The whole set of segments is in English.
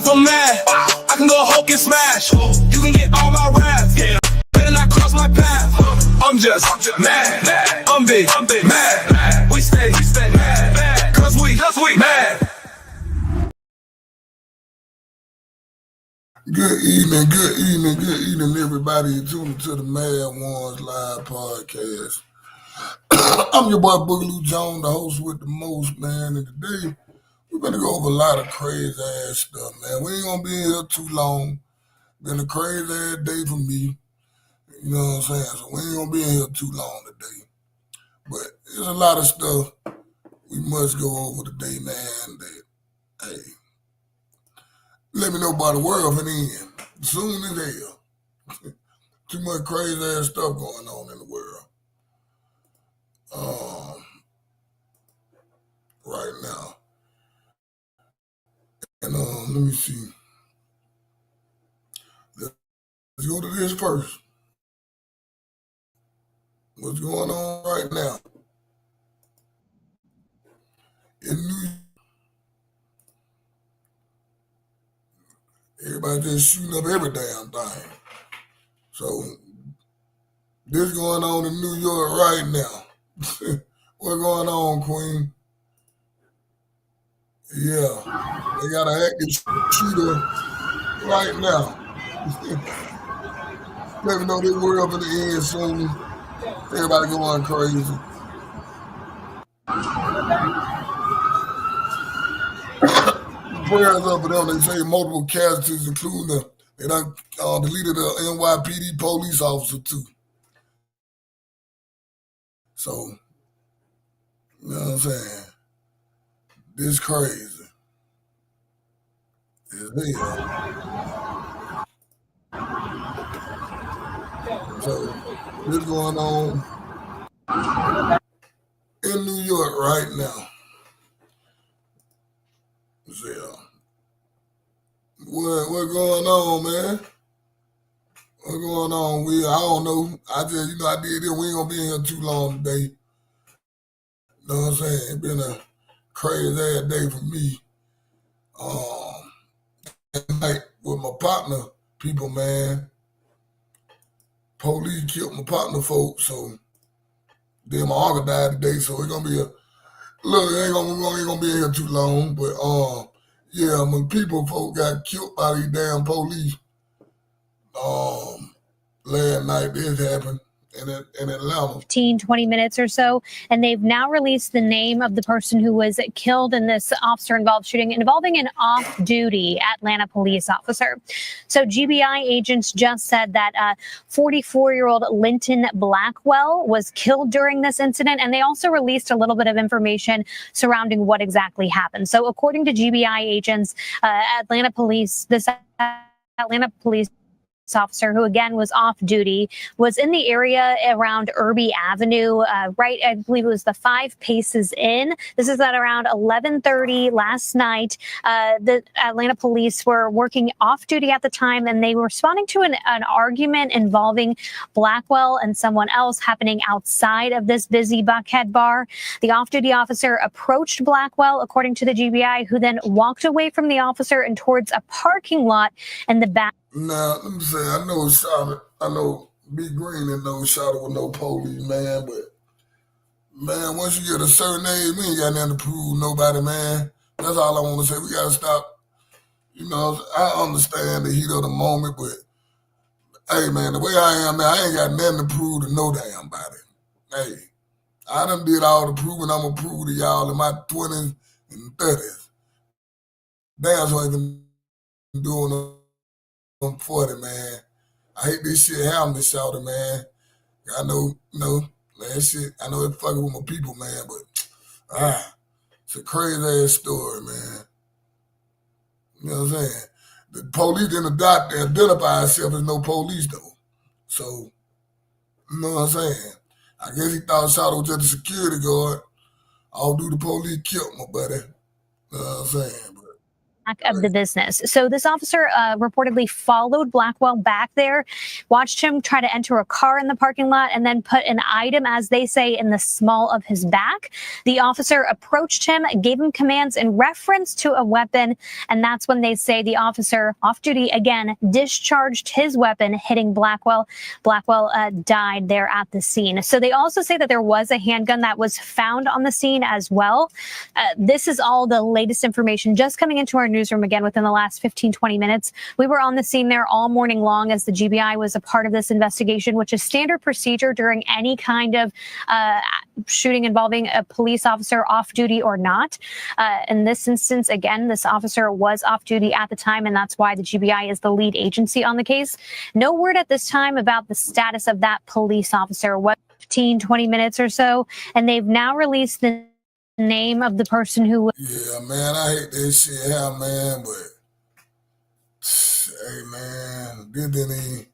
I'm mad, I can go Hulk and smash. You can get all my raps, better not cross my path. I'm just mad, I'm big, mad. We stay mad, cause we mad. Good evening, everybody. You're tuning to the Mad Ones Live Podcast. I'm your boy Boogaloo Jones, the host with the most, man. And today, we're going to go over a lot of crazy ass stuff, man. We ain't going to be in here too long. Been a crazy ass day for me. You know what I'm saying? So we ain't going to be in here too long today. But there's a lot of stuff we must go over today, man, that, hey, let me know about the world for the end. Soon as hell. Too much crazy ass stuff going on in the world. Right now. And let me see. Let's go to this first. What's going on right now? In New York, everybody just shooting up every damn thing. So, this going on in New York right now. What's going on, Queen? Yeah, they got an active shooter right now. Let me know this world for the end soon. Everybody going crazy. Prayers up for them. They say multiple casualties, including they done deleted the NYPD police officer too. So, you know what I'm saying? This crazy. It's hell. So, this going on in New York right now. Yeah. What going on, man? What's going on? I don't know. I just, I did it. We ain't gonna be in here too long today. You know what I'm saying? It's been a crazy ass day for me. Like with my partner people, man. Police killed my partner folks, so then my uncle died today, so it's gonna be we ain't gonna be in here too long, but yeah, when folk got killed by these damn police, last night this happened in Atlanta. 20 minutes or so, and they've now released the name of the person who was killed in this officer-involved shooting involving an off-duty Atlanta police officer. So GBI agents just said that 44-year-old Linton Blackwell was killed during this incident, and they also released a little bit of information surrounding what exactly happened. So according to GBI agents, Atlanta police officer, who again was off duty, was in the area around Irby Avenue, right, I believe it was the 5 Paces Inn. This is at around 11:30 last night. The Atlanta police were working off duty at the time, and they were responding to an argument involving Blackwell and someone else happening outside of this busy Buckhead bar. The off-duty officer approached Blackwell, according to the GBI, who then walked away from the officer and towards a parking lot in the back. Now, let me say, I know Big Green and no shot with no police, man, but, man, once you get a certain age, we ain't got nothing to prove nobody, man. That's all I want to say. We got to stop. I understand the heat of the moment, but, hey, man, the way I am, man, I ain't got nothing to prove to no damn body. Hey, I done did all the proving I'm going to prove to y'all in my 20s and 30s. That's what I've been doing. I'm 40, man. I hate this shit happening, shouting, man. I know, that shit, I know it's fucking with my people, man, but it's a crazy ass story, man. You know what I'm saying? The police didn't identify itself as no police, though. So, you know what I'm saying? I guess he thought Shot was just a security guard. All due the police killed my buddy. You know what I'm saying? of the business. So this officer reportedly followed Blackwell back there, watched him try to enter a car in the parking lot, and then put an item, as they say, in the small of his back. The officer approached him, gave him commands in reference to a weapon, and that's when they say the officer, off duty again, discharged his weapon, hitting Blackwell. Blackwell died there at the scene. So they also say that there was a handgun that was found on the scene as well. This is all the latest information just coming into our newsroom again within the last 15-20 minutes. We were on the scene there all morning long as the GBI was a part of this investigation, which is standard procedure during any kind of shooting involving a police officer off duty or not. In this instance, again, this officer was off duty at the time, and that's why the GBI is the lead agency on the case. No word at this time about the status of that police officer. What, 15-20 minutes or so, and they've now released the name of the person who. Yeah, man, I hate this shit, man, but hey, man, this didn't even,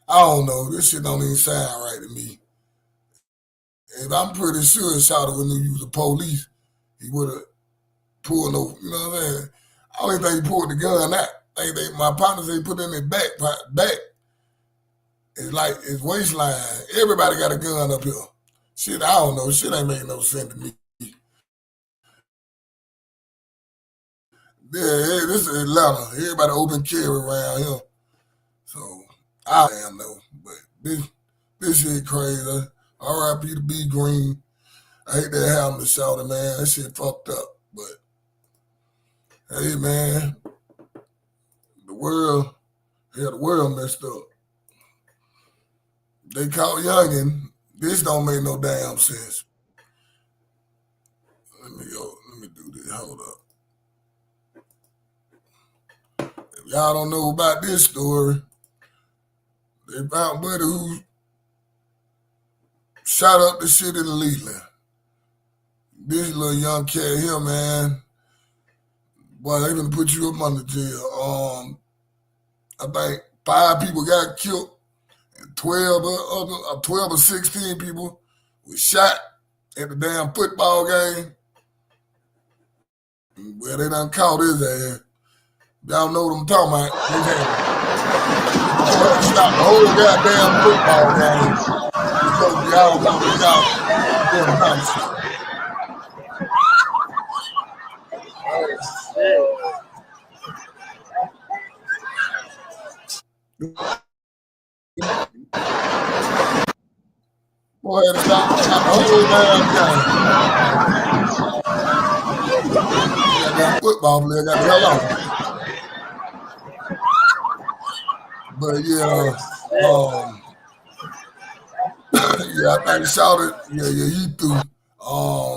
I don't know, this shit don't even sound right to me. And I'm pretty sure Shawty when he was the police, he would have pulled no, you know what I'm saying? I don't even think he pulled the gun out. My partners, they put it in their back. It's like his waistline. Everybody got a gun up here. Shit, I don't know. Shit ain't making no sense to me. Yeah, this is Atlanta. Everybody open carry around here. So, I don't know. But this shit crazy. R.I.P. to B Green. I hate that happened to Shawty, man. That shit fucked up. But, hey, man. The world messed up. They caught Youngin. This don't make no damn sense. Let me do this. Hold up. If y'all don't know about this story, they found Buddy who shot up the shit in Leland. This little young cat here, man. Boy, they gonna put you up under jail. I think 5 people got killed. 12 or 16 people was shot at the damn football game. Well, they done caught his ass. Y'all know what I'm talking about. They shot the whole goddamn football game. Because y'all know y'all doing nice. Boy, had to stop the whole damn game. That football player got the hell out. But yeah, yeah, I think he shot it. Yeah, he threw.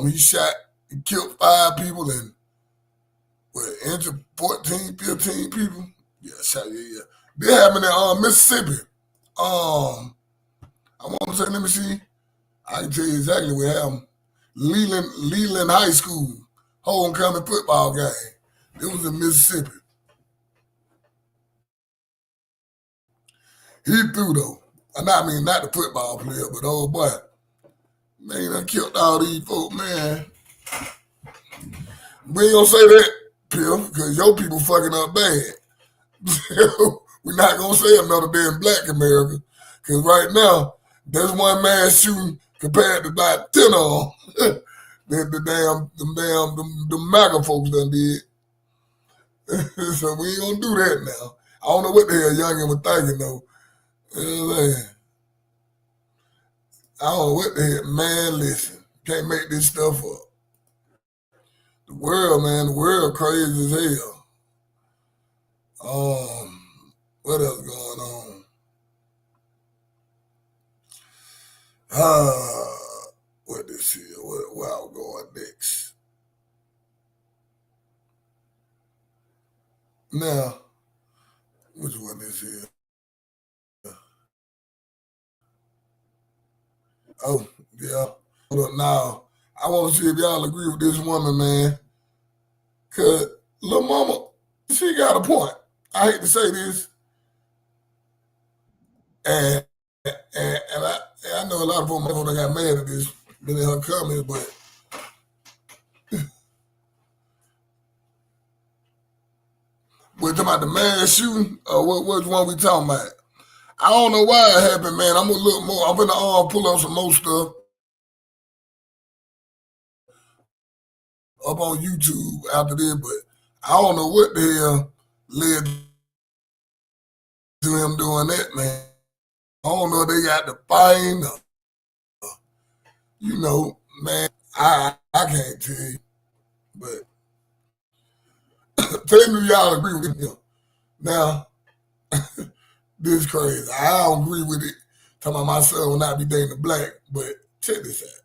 He shot, he killed 5 people and injured 14, 15 people. Yeah, shot, yeah. They happened in Mississippi. I want to say, let me see. I can tell you exactly what happened. Leland High School homecoming football game. It was in Mississippi. He threw though. I mean, not the football player, but old boy. Man, he done killed all these folk, man. We ain't gonna say that, Pill, because your people fucking up bad. We're not gonna say another day in Black America, because right now, there's one man shooting compared to about 10 of them. the MAGA folks done did. So we ain't gonna do that now. I don't know what the hell Youngin was thinking though. You know what I'm saying? I don't know what the hell, man, listen. Can't make this stuff up. The world, man, the world crazy as hell. What else going on? What this here? Where I'm going next? Now, which one is here? Oh, yeah. Hold up now. I want to see if y'all agree with this woman, man. Because Lil Mama, she got a point. I hate to say this. And I know a lot of them that got mad at this, been in her comments, but We're talking about the mass shooting, or which one we talking about? I don't know why it happened, man. I'm gonna look more. I'm gonna pull up some more stuff up on YouTube after this, but I don't know what the hell led to him doing that, man. I don't know if they got the fine, man. I can't tell you, but tell me y'all agree with him. Now, this is crazy. I don't agree with it. Talking about my son will not be dating a black, but check this out.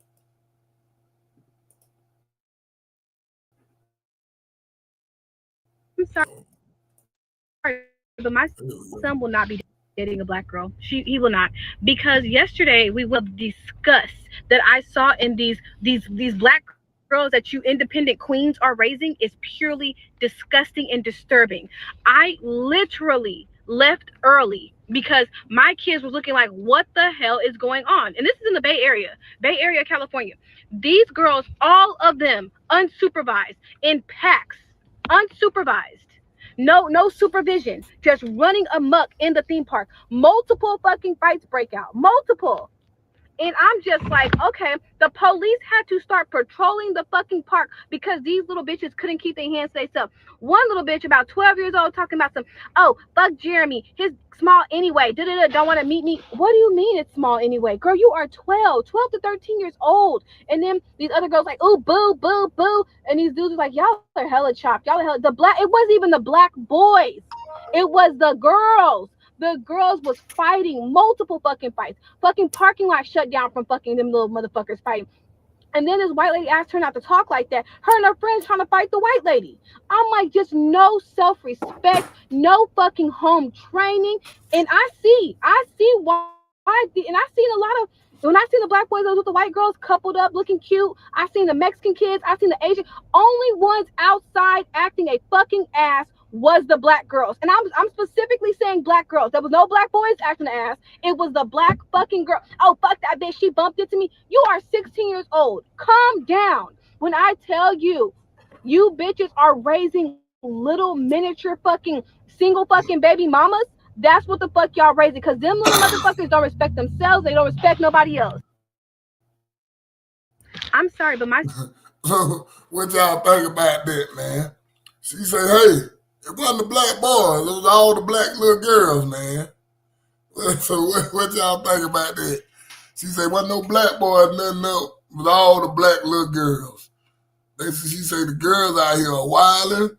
I'm sorry, but my son will not be dating a black girl. He will not, because yesterday we will discuss that I saw in these black girls that you independent queens are raising is purely disgusting and disturbing. I literally left early because my kids was looking like, what the hell is going on? And this is in the Bay Area, California. These girls, all of them unsupervised in packs, unsupervised. No supervision, just running amok in the theme park. Multiple fucking fights break out. Multiple. And I'm just like, okay, the police had to start patrolling the fucking park because these little bitches couldn't keep their hands to themselves. One little bitch, about 12 years old, talking about oh, fuck Jeremy. His small anyway. Don't want to meet me. What do you mean it's small anyway? Girl, you are 12 to 13 years old. And then these other girls like, oh, boo, boo, boo. And these dudes are like, y'all are hella chopped. Y'all are hella, it wasn't even the black boys. It was the girls. The girls was fighting, multiple fucking fights. Fucking parking lot shut down from fucking them little motherfuckers fighting. And then this white lady asked her not to talk like that. Her and her friends trying to fight the white lady. I'm like, just no self-respect, no fucking home training. And I see why. And I seen a lot of, when I seen the black boys with the white girls coupled up, looking cute. I seen the Mexican kids. I seen the Asian. Only ones outside acting a fucking ass was the black girls. And I'm specifically saying black girls. There was no black boys acting the ass. It was the black fucking girl. Oh, fuck that bitch. She bumped into me. You are 16 years old. Calm down. When I tell you, you bitches are raising little miniature fucking single fucking baby mamas, that's what the fuck y'all raising. Because them little motherfuckers don't respect themselves. They don't respect nobody else. I'm sorry, but my... So, what y'all think about that, man? She said, hey, it wasn't the black boys. It was all the black little girls, man. So what y'all think about that? She said, wasn't no black boys, nothing else. It was all the black little girls. She said the girls out here are wilding.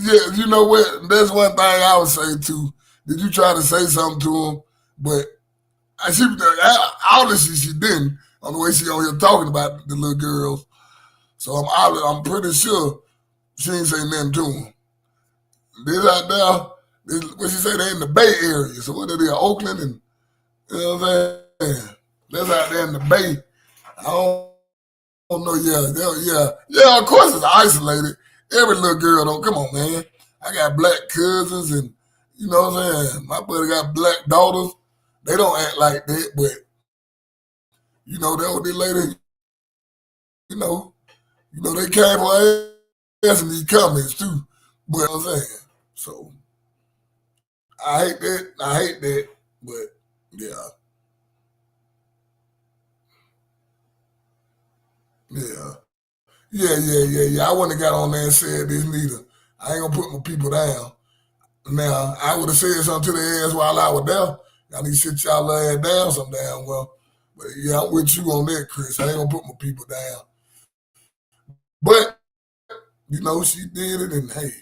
Yeah, you know what? That's one thing I would say too. Did you try to say something to him? But obviously she didn't. On the way she on here talking about the little girls. So I'm pretty sure she ain't say nothing to him. This out there, what she say, they in the Bay Area. So what are they, Oakland and, you know what I'm saying? That's out there in the Bay. I don't know, yeah, of course it's isolated. Every little girl don't, come on, man. I got black cousins and, you know what I'm saying? My buddy got black daughters. They don't act like that, but, you know, that old lady, you know, they came for ass in these comments too. But you know what I'm saying? So, I hate that, but, yeah. Yeah. I wouldn't have got on there and said this neither. I ain't gonna put my people down. Now, I would have said something to their ass while I was there. Y'all need to sit y'all ass down some damn well. But yeah, I'm with you on that, Chris. I ain't gonna put my people down. But, you know, she did it, and hey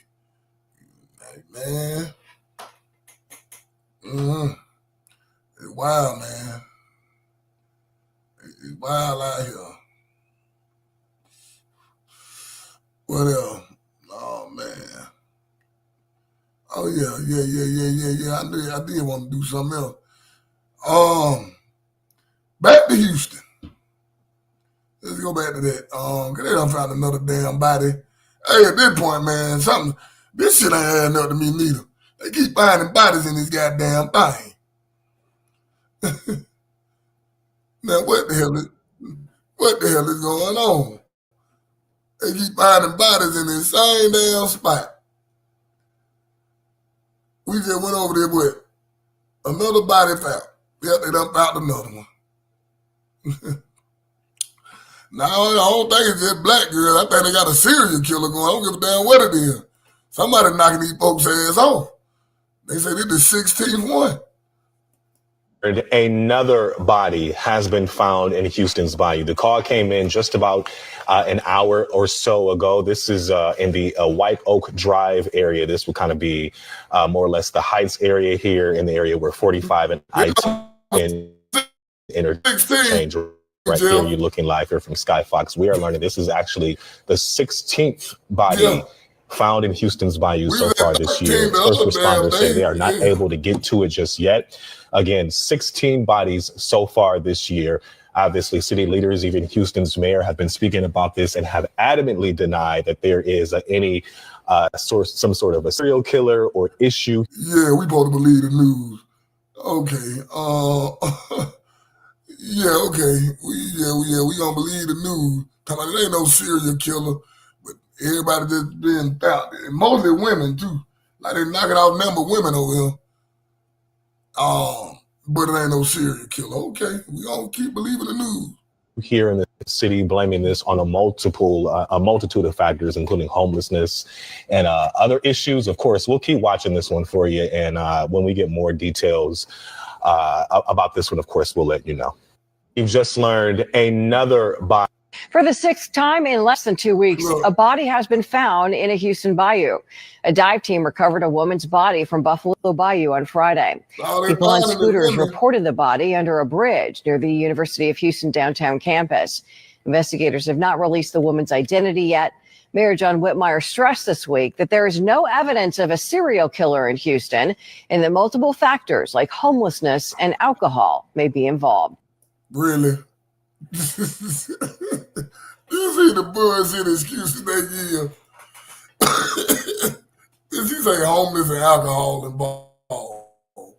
man. It's wild, man. It's wild out here. What else? Oh, man. Oh, yeah. I did want to do something else. Back to Houston. Let's go back to that. Cause they done found another damn body. Hey, at this point, man, this shit ain't adding up to me neither. They keep finding bodies in this goddamn thing. Now, what the hell is going on? They keep finding bodies in the same damn spot. We just went over there with another body found. Yep, they done found another one. Now, I don't think it's just black girls. I think they got a serial killer going. I don't give a damn what it is. Somebody knocking these folks' ass off. They say this is the 16th one. Another body has been found in Houston's Bayou. The call came in just about an hour or so ago. This is in the White Oak Drive area. This will kind of be more or less the Heights area here, in the area where 45 and I-10 interchange. Right here, you're looking live here from Sky Fox. We are learning this is actually the 16th body found in Houston's Bayou so far this year. First responders say they are not able to get to it just yet. Again, 16 bodies so far this year. Obviously, city leaders, even Houston's mayor, have been speaking about this and have adamantly denied that there is any some sort of a serial killer or issue. Yeah, we supposed to believe the news. Okay. Yeah, okay. We gonna believe the news. Talking about it ain't no serial killer, but everybody that's been found, and mostly women too. Like they knocking out number of women over here. But it ain't no serial killer. Okay, we gonna keep believing the news. Here in the city, blaming this on a multitude of factors, including homelessness and other issues. Of course, we'll keep watching this one for you, and when we get more details about this one, of course, we'll let you know. You've just learned another body. For the sixth time in less than 2 weeks, a body has been found in a Houston bayou. A dive team recovered a woman's body from Buffalo Bayou on Friday. People on scooters reported the body under a bridge near the University of Houston downtown campus. Investigators have not released the woman's identity yet. Mayor John Whitmire stressed this week that there is no evidence of a serial killer in Houston and that multiple factors like homelessness and alcohol may be involved. Really? You see the bullshit excuses they give. Did he say homeless and alcohol involved?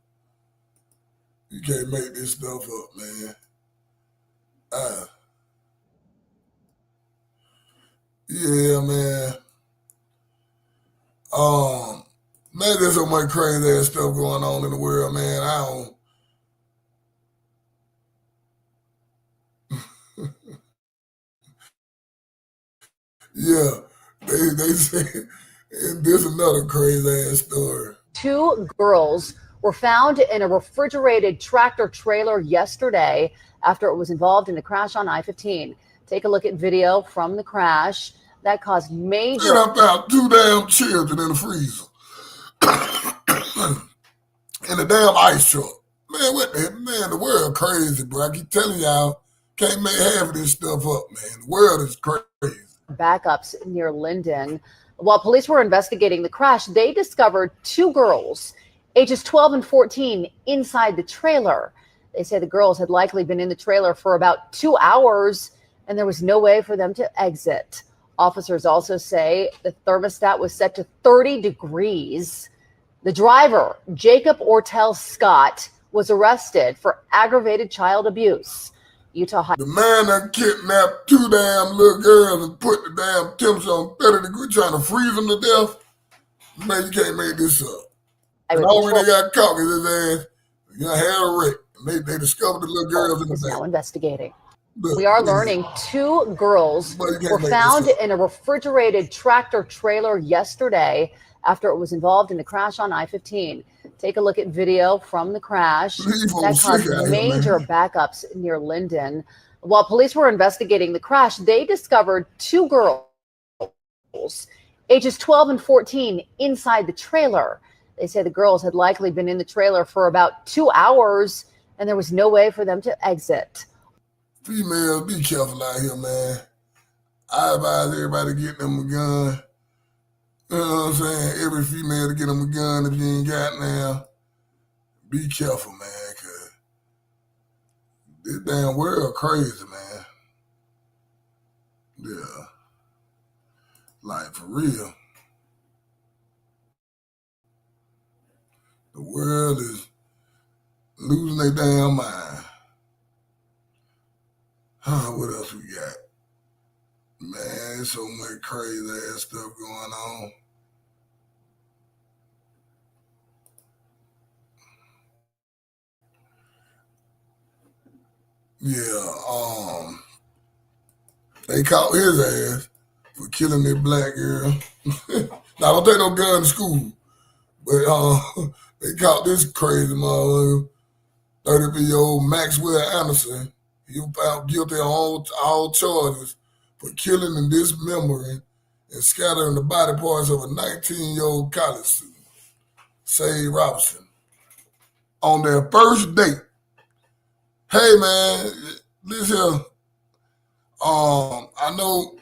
You can't make this stuff up, man. Yeah, man. Man, there's so much crazy ass stuff going on in the world, man. I don't. Yeah, they say, and there's another crazy ass story. 2 girls were found in a refrigerated tractor trailer yesterday after it was involved in a crash on I-15. Take a look at video from the crash that caused major. And I found 2 damn children in the freezer. In a damn ice truck. Man, what the man, the world crazy, bro. I keep telling y'all, can't make half of this stuff up, man. The world is crazy. Backups near Linden. While police were investigating the crash, they discovered 2 girls, ages 12 and 14, inside the trailer. They say the girls had likely been in the trailer for about 2 hours, and there was no way for them to exit. Officers also say the thermostat was set to 30 degrees. The driver, Jacob Ortel Scott, was arrested for aggravated child abuse. The man that kidnapped 2 damn little girls and put the damn temps on 30 degrees trying to freeze them to death. Man, you can't make this up. And all they got caught is his ass. You know, had a wreck. They discovered the little girls in the back. Now investigating. We are learning 2 girls were found in a refrigerated tractor trailer yesterday after it was involved in a crash on I-15. Take a look at video from the crash that caused major backups near Linden. While police were investigating the crash, they discovered 2 girls, ages 12 and 14, inside the trailer. They say the girls had likely been in the trailer for about 2 hours, and there was no way for them to exit. Females, be careful out here, man. I advise everybody to get them a gun. You know what I'm saying? Every female to get them a gun if you ain't got now. Be careful, man, because this damn world crazy, man. Yeah. Like, for real. The world is losing their damn mind. What else we got? Man, so much crazy ass stuff going on. Yeah, they caught his ass for killing that black girl. Now, don't take no gun to school, but they caught this crazy motherfucker, 33-year-old Maxwell Anderson. He was found guilty on all charges for killing and dismembering and scattering the body parts of a 19-year-old college student, Sade Robinson, on their first date. Hey, man, this here, I know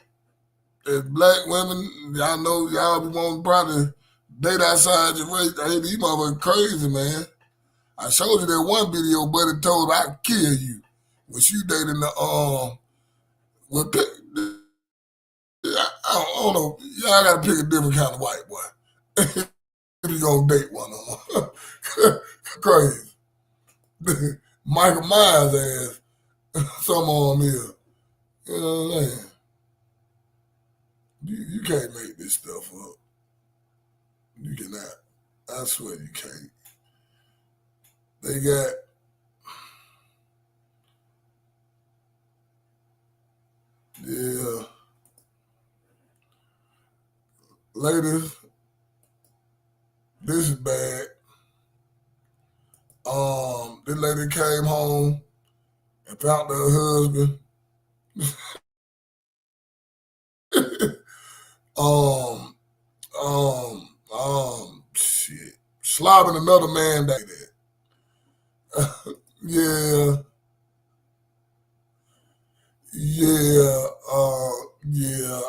as black women, y'all know y'all be wanting to probably date outside your race. Hey, these motherfuckers crazy, man. I showed you that one video, buddy told I'd kill you when she dating the, with I don't know, y'all gotta pick a different kind of white boy if you gonna date one of them. Crazy. Michael Myers ass, some on here. You know what I'm saying? You can't make this stuff up. You cannot. I swear you can't. They got ladies, this is bad. This lady came home and found her husband shit, slobbing another man like that. Yeah,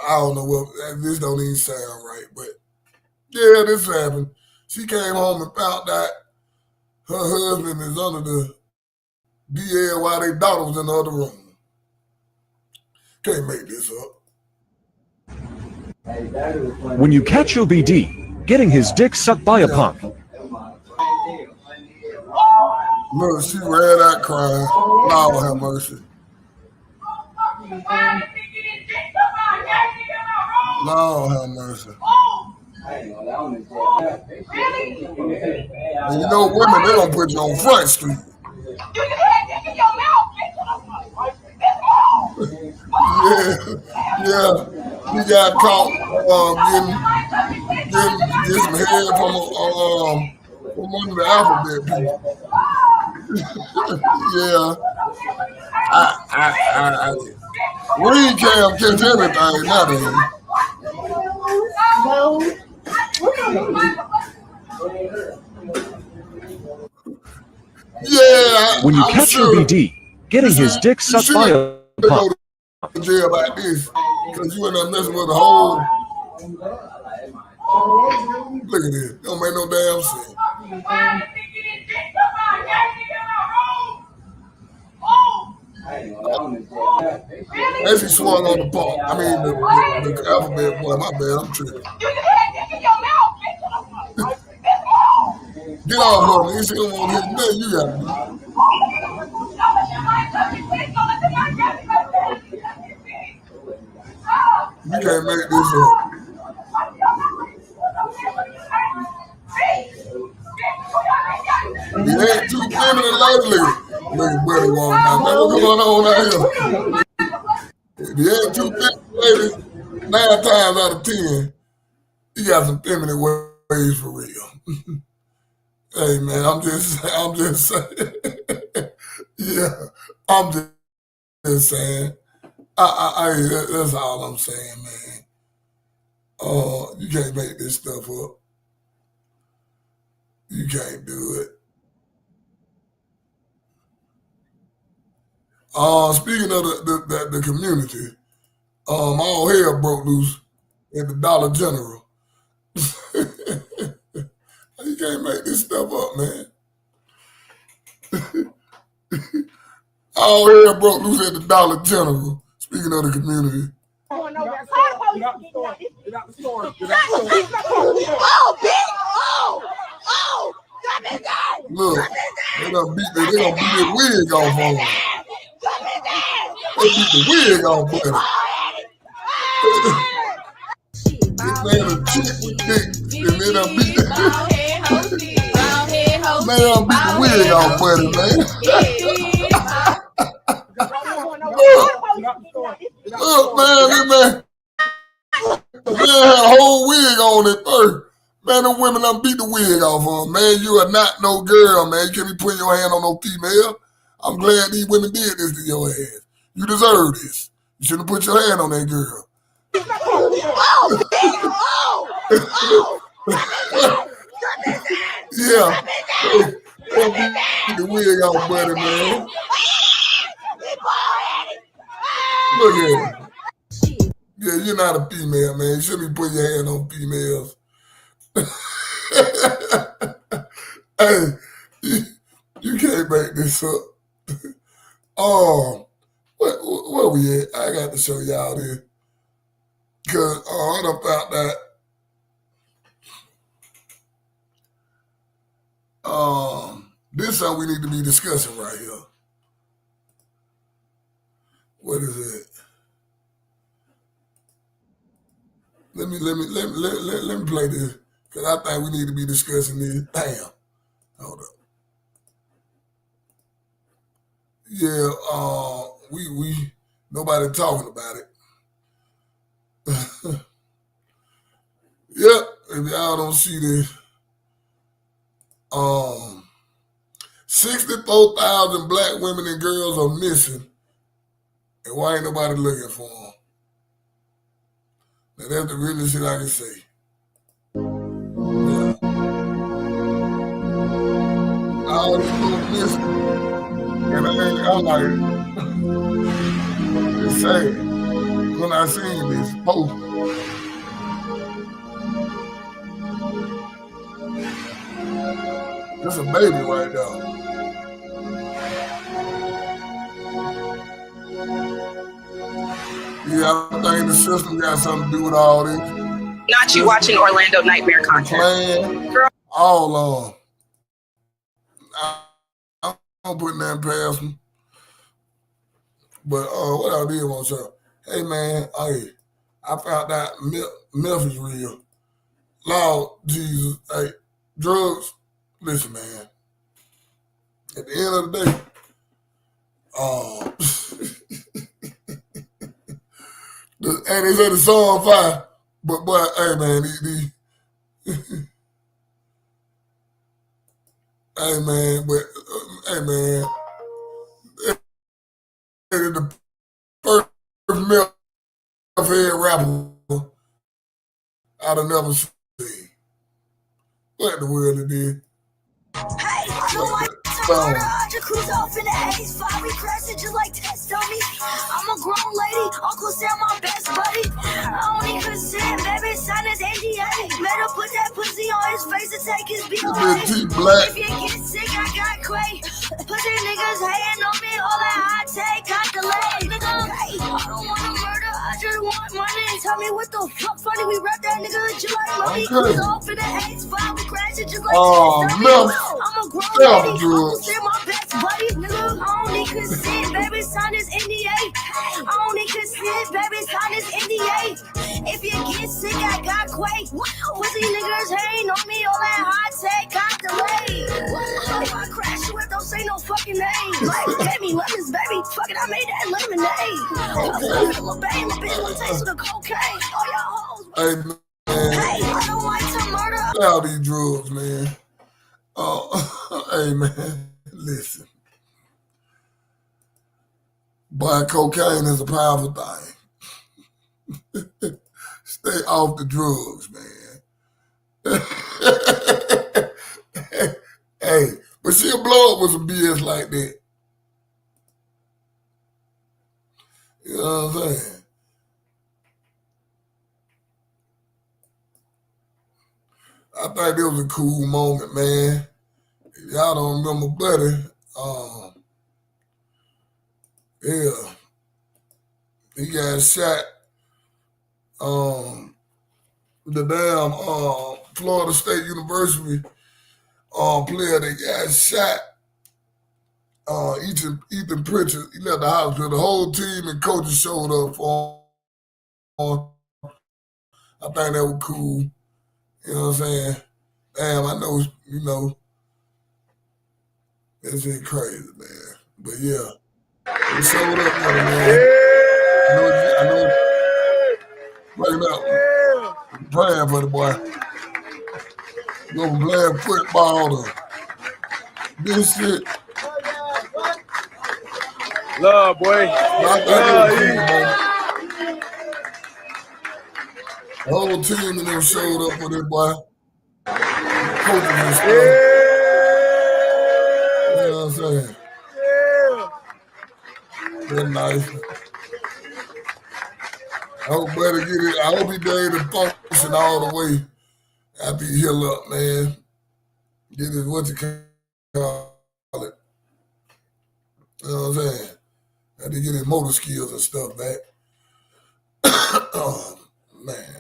I don't know what, this don't even sound right, but yeah, this happened. She came home and found out her husband is under the DL while their daughter was in the other room. Can't make this up. When you catch your BD getting his dick sucked by a punk. Look, she ran out crying. Lord have mercy. Lord have mercy. And you know, women, they gonna put you on Front Street. Yeah. He got caught getting some head from one of the alphabet people. Yeah. Reed can't catch everything nowadays. Yeah. When you catch your BD getting his dick sucked by a punk. Go to jail about this because you end up messing with the whole. Look at this. Don't make no damn sense. As he swung on the pump, I mean the alphabet boy, my bad, I'm tripping. Get off of him. You see him on his neck, you got to You can't make this up. You ain't too feminine lately. Look, buddy, walking out there. What's going on out here? You ain't too feminine lately. 9 times out of 10, you got some feminine ways for real. Hey man, I'm just saying. Yeah, I'm just saying. That's all I'm saying, man. You can't make this stuff up. You can't do it. Speaking of the community, all hell broke loose at the Dollar General. You can't make this stuff up, man. All hell broke loose at the Dollar General. Speaking of the community. Oh, bitch! Look, they gonna beat the wig off on him. They beat the wig off, buddy. Man, a chick with dick, and then I beat the man, I beat the wig off, buddy, man. Look, man, this man had a whole wig on at first. Man, them women done beat the wig off of him. Man, you are not no girl, man. You can't be putting your hand on no female. I'm glad these women did this to your ass. You deserve this. You shouldn't put your hand on that girl. Yeah. Don't beat the wig off, buddy, man. Look at him. Yeah, you're not a female, man. You shouldn't be putting your hand on females. Hey, you can't make this up. Where we at? I got to show y'all this. Because I done found that this is something we need to be discussing right here. What is it? Let me play this. Because I think we need to be discussing this. Damn. Hold up. Yeah, we nobody talking about it. Yep, if y'all don't see this, 64,000 black women and girls are missing, and why ain't nobody looking for them? Now that's the realest shit I can say. Yeah. All these people missing, and I'm like, it's sad when I seen this post. That's a baby right now. Yeah, I think the system got something to do with all this. Not you watching Orlando Nightmare content. Man, all I'm putting that past them. But what I did want to say, hey man, I found out meth is real. Lord Jesus, hey, drugs. Listen, man. At the end of the day, and they said the song fire, but boy, hey man, hey man, but hey man, the first meth head rapper I'd have never seen. What the world it did? Hey, I don't like to murder. I just cruise off in the H5. We crashing just like test on me. I'm a grown lady. Uncle Sam, my best buddy. I don't need consent, baby. Sign his NDA. Let her put that pussy on his face and take his BOA. If you get sick, I got Quay. Pussy niggas hating on me. All that hot take, got delayed. Nigga, hey, I don't want to murder. I just want money. Tell me what the fuck funny. We rap that nigga just like money. Cruise off in the H5. We crashing just like test on me. I'm a grown lady. Uncle Sam, my best buddy. Nigga, I don't need consent, baby. Sign his NDA. I don't need consent, baby. Sign his NDA. If you get sick, I got Quay. Pussy niggas hating on me. All that hot take got delayed. If I crash you, don't say no fucking name. Like, gave me lemons, baby. Fuck it, I made that lemonade. Little baby, my bitch, one taste of the cocaine. All y'all hoes. Hey man, Hey, I don't like to murder. all these drugs, man. Hey man, listen. Boy, cocaine is a powerful thing. Stay off the drugs, man. Hey, but she'll blow up with some BS like that. You know what I'm saying? I think it was a cool moment, man. If y'all don't remember Buddy, yeah, he got shot. The damn Florida State University player that got shot. Ethan Pritchard, he left the hospital. The whole team and coaches showed up for him. I think that was cool. You know what I'm saying? Damn, I know, it's just crazy, man. But yeah, we showed up with it, man. I know, playing up, praying for the boy. Go from playing football to this shit. Love, boy. I think it was cool, man. The whole team and them showed up for this boy. Coaches and stuff. You know what I'm saying? That's nice. I hope better get it. I hope he be able to function all the way after he heal up, man. Get his what you call it. You know what I'm saying? Had to get his motor skills and stuff back. Oh man.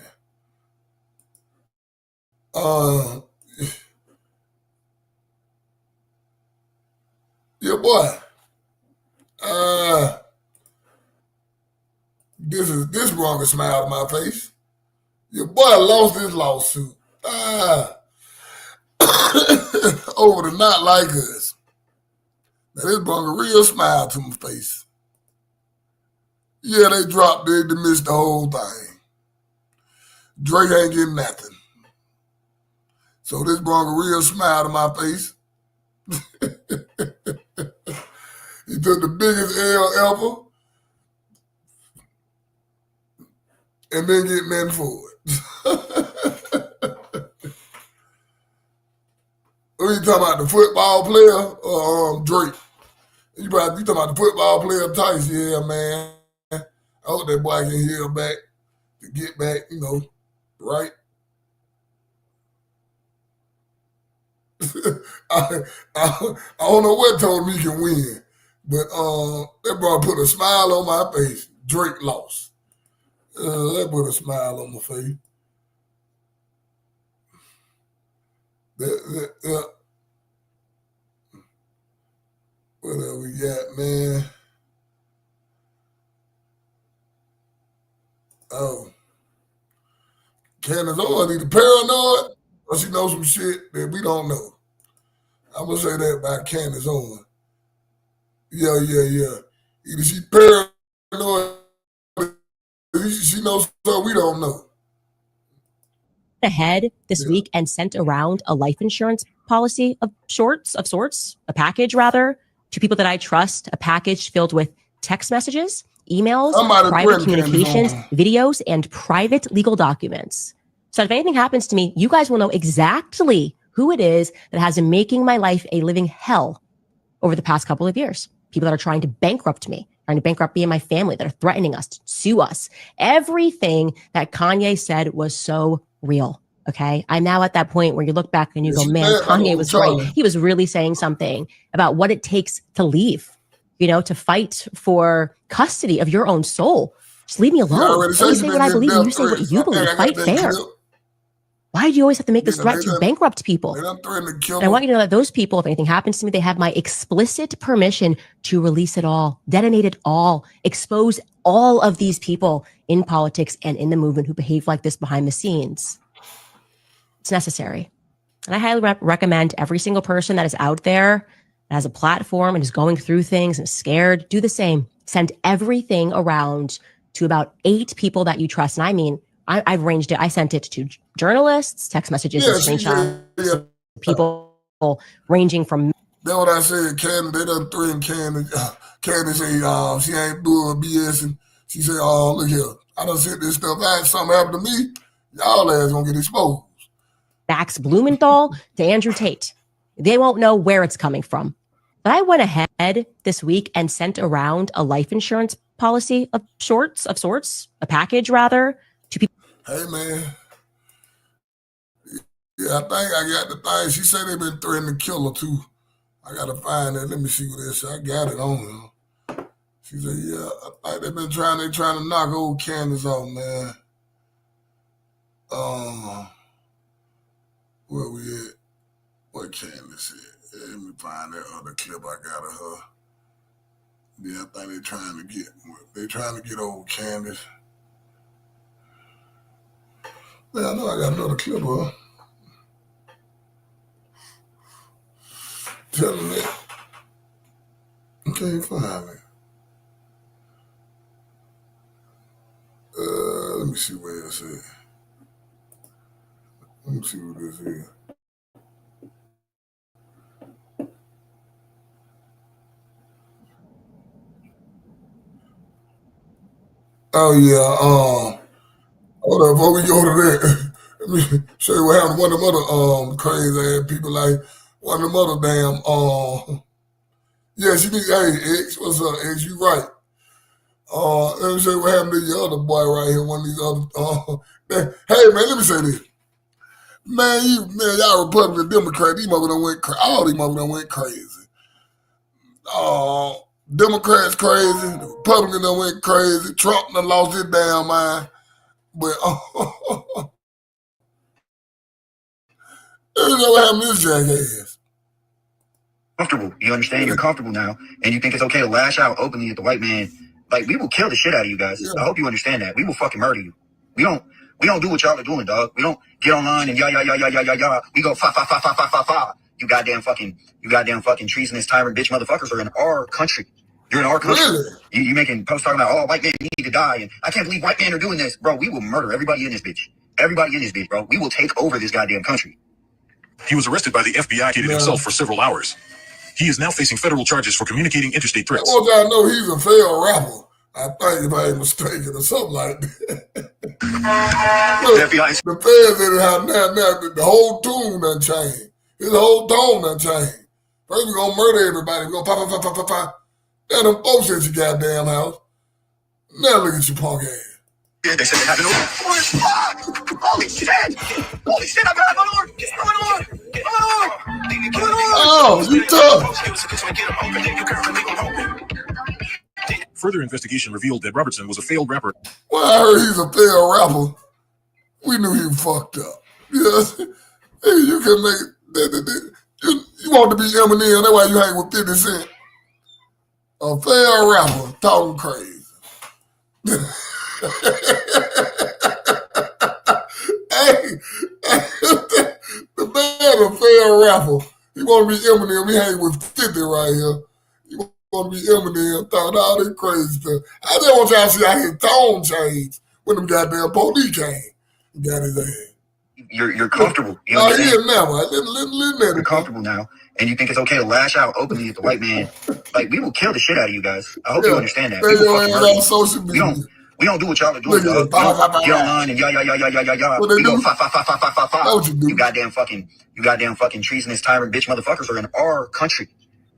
Yeah, boy. This brought a smile to my face. Your boy lost his lawsuit. Over the not like us. Now this brought a real smile to my face. Yeah, they dropped it to miss the whole thing. Drake ain't getting nothing. So this brought a real smile to my face. He took the biggest L ever and then get men for it. Who you talking about, the football player or Drake? You talking about the football player Tyson? Yeah, man. I hope that boy can heal back to get back, right? I don't know what told me he can win, but that boy put a smile on my face. Drake lost. That put a smile on my face. What else we got, man? Oh. Candace Owens either paranoid or she knows some shit that we don't know. I'm going to say that about Candace Owens. Yeah. Either she paranoid or she knows something we don't know. Ahead this week and sent around a life insurance policy of sorts, a package rather, to people that I trust, a package filled with text messages, emails, private communications, videos, and private legal documents. So if anything happens to me, you guys will know exactly who it is that has been making my life a living hell over the past couple of years. People that are trying to bankrupt me, trying to bankrupt me and my family, that are threatening us, to sue us. Everything that Kanye said was so real. Okay. I'm now at that point where you look back and you go, man, Kanye was right. He was really saying something about what it takes to leave, to fight for custody of your own soul. Just leave me alone. Let me say what I believe and you say what you believe. Fight fair. Why do you always have to make this threat to bankrupt people? And I want you to know that those people, if anything happens to me, they have my explicit permission to release it all, detonate it all, expose all of these people in politics and in the movement who behave like this behind the scenes. It's necessary. And I highly recommend every single person that is out there, that has a platform and is going through things and is scared, do the same. Send everything around to about 8 people that you trust. And I mean, I've arranged it. I sent it to journalists, text messages, and screenshots. People ranging from. That's what I said. They done threatened Candace. Candace say she ain't doing BS, and she said, "Oh, look here, I done sent this stuff out. Something happened to me. Y'all ass gonna get exposed." Max Blumenthal to Andrew Tate. They won't know where it's coming from. But I went ahead this week and sent around a life insurance policy of sorts, a package rather, to people. Hey, man. Yeah, I think I got the thing. She said they've been threatening to kill her, too. I got to find that. Let me see what it is. I got it on her. She said, yeah, I think they're trying to knock old Candace off, man. Where we at? What Candace is? Let me find that other clip I got of her. Yeah, I think they're trying to get old Candace. Man, I know I got another clip, huh? Tell him that. I can't find it. Let me see where it's at. Let me see what this is. Oh yeah, hold up, before we go to that, let me show you what happened to one of them other crazy ass people, like one of them other damn yeah, she need, hey X, what's up, X? You right. Let me show you what happened to your other boy right here, one of these other hey man, let me say this. Man, y'all Republican Democrat, these motherfuckers done went crazy. All these motherfuckers done went crazy. Democrats crazy, the Republicans done went crazy, Trump done lost his damn mind. But you know what happened to this jackass. Comfortable. You understand? You're comfortable now, and you think it's okay to lash out openly at the white man. Like, we will kill the shit out of you guys. Yeah. I hope you understand that. We will fucking murder you. We don't do what y'all are doing, dog. We don't get online and yah. We go fa. You goddamn fucking treasonous tyrant bitch motherfuckers are in our country. You're in our country. Really? You making posts talking about, oh, white men need to die, and I can't believe white men are doing this. Bro, we will murder everybody in this bitch. Everybody in this bitch, bro. We will take over this goddamn country. He was arrested by the FBI himself for several hours. He is now facing federal charges for communicating interstate threats. I want y'all to know he's a failed rapper. I think, if I ain't mistaken, or something like that. Look, the feds in it now, the whole tune done changed. His whole tone done changed. First we gonna murder everybody. We gonna pop. Now them folks at your goddamn house. Now look at your punk ass. Yeah, they said they have an order. Holy shit! Holy shit, I got an order! Get on! Oh, you tough. Further investigation revealed that Robertson was a failed rapper. Well, I heard he's a failed rapper. We knew he fucked up. Yes. Hey, you can make you want to be Eminem, that's why you hang with 50 Cent. A failed rapper talking crazy. Hey, the man a failed rapper. He want to be Eminem. He hang with 50 right here. He want to be Eminem, talking all this crazy stuff. I just want y'all to see how his tone changed when them goddamn police came and got his ass. You're comfortable. You Oh, understand? yeah, now, right? You're comfortable now, and you think it's okay to lash out openly at the white man. Like, we will kill the shit out of you guys. I hope you understand that. We will fucking murder you. Social media. We don't do what y'all are doing, dog. Get online and yah. We go fa. You goddamn fucking treasonous tyrant bitch motherfuckers are in our country.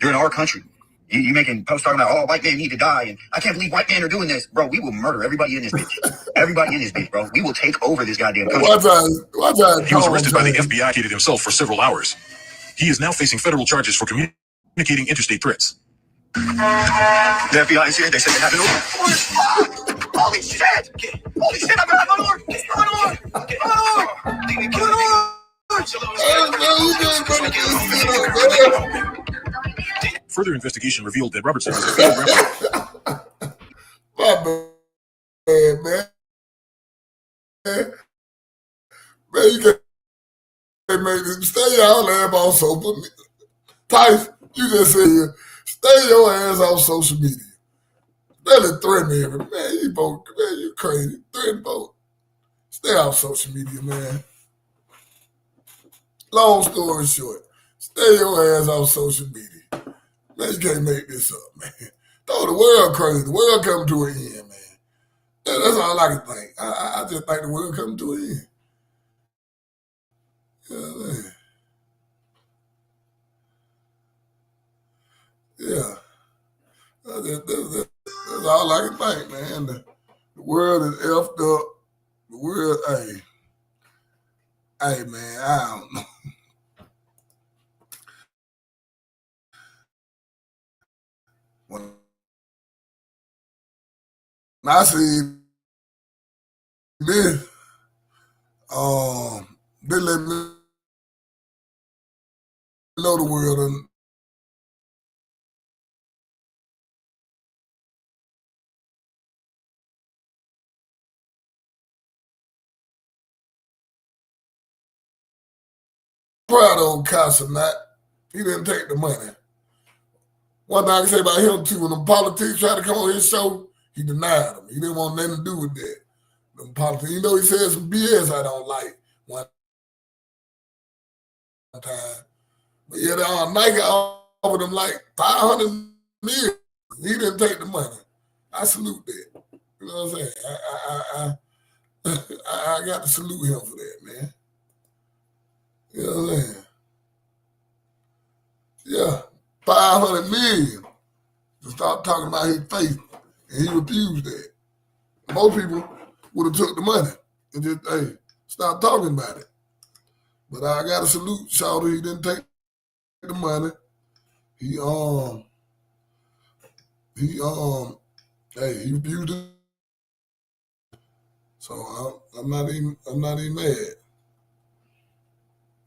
You're in our country. You making posts talking about, oh, white men need to die, and I can't believe white men are doing this. Bro, we will murder everybody in this bitch. Everybody in this bitch, bro. We will take over this goddamn country. He was arrested by the FBI himself for several hours. He is now facing federal charges for communicating interstate threats. The FBI is here. They said they have an order. Holy shit! Holy shit, I got an order! Get on! Further investigation revealed that Robertson was a failed rapper. My bad, man. Man, you can't make this. Stay y'all laugh on social media. Tice, you just said here, stay your ass off social media. Really threatening everybody. Man, you crazy. Threatening both. Stay off social media, man. Long story short, stay your ass off social media. Man, you can't make this up, man. Throw the world crazy. The world coming to an end, man. That's all I can think. I just think the world coming to an end. Yeah. That's all I can think, man. The world is effed up. The world, hey, man, I don't know. When I see this, they let me know the world and proud of Casa not. He didn't take the money. One thing I can say about him too, when the politics tried to come on his show, he denied them. He didn't want nothing to do with that. Them politics, he said some BS I don't like one time. But yeah, Nike offered him like $500 million. He didn't take the money. I salute that. You know what I'm saying? I got to salute him for that, man. You know what I'm saying? Yeah, $500 million to start talking about his faith, and he refused that. Most people would have took the money and just, hey, stop talking about it. But I got to salute Shawty. He didn't take the money. He refused it. So I'm not even mad.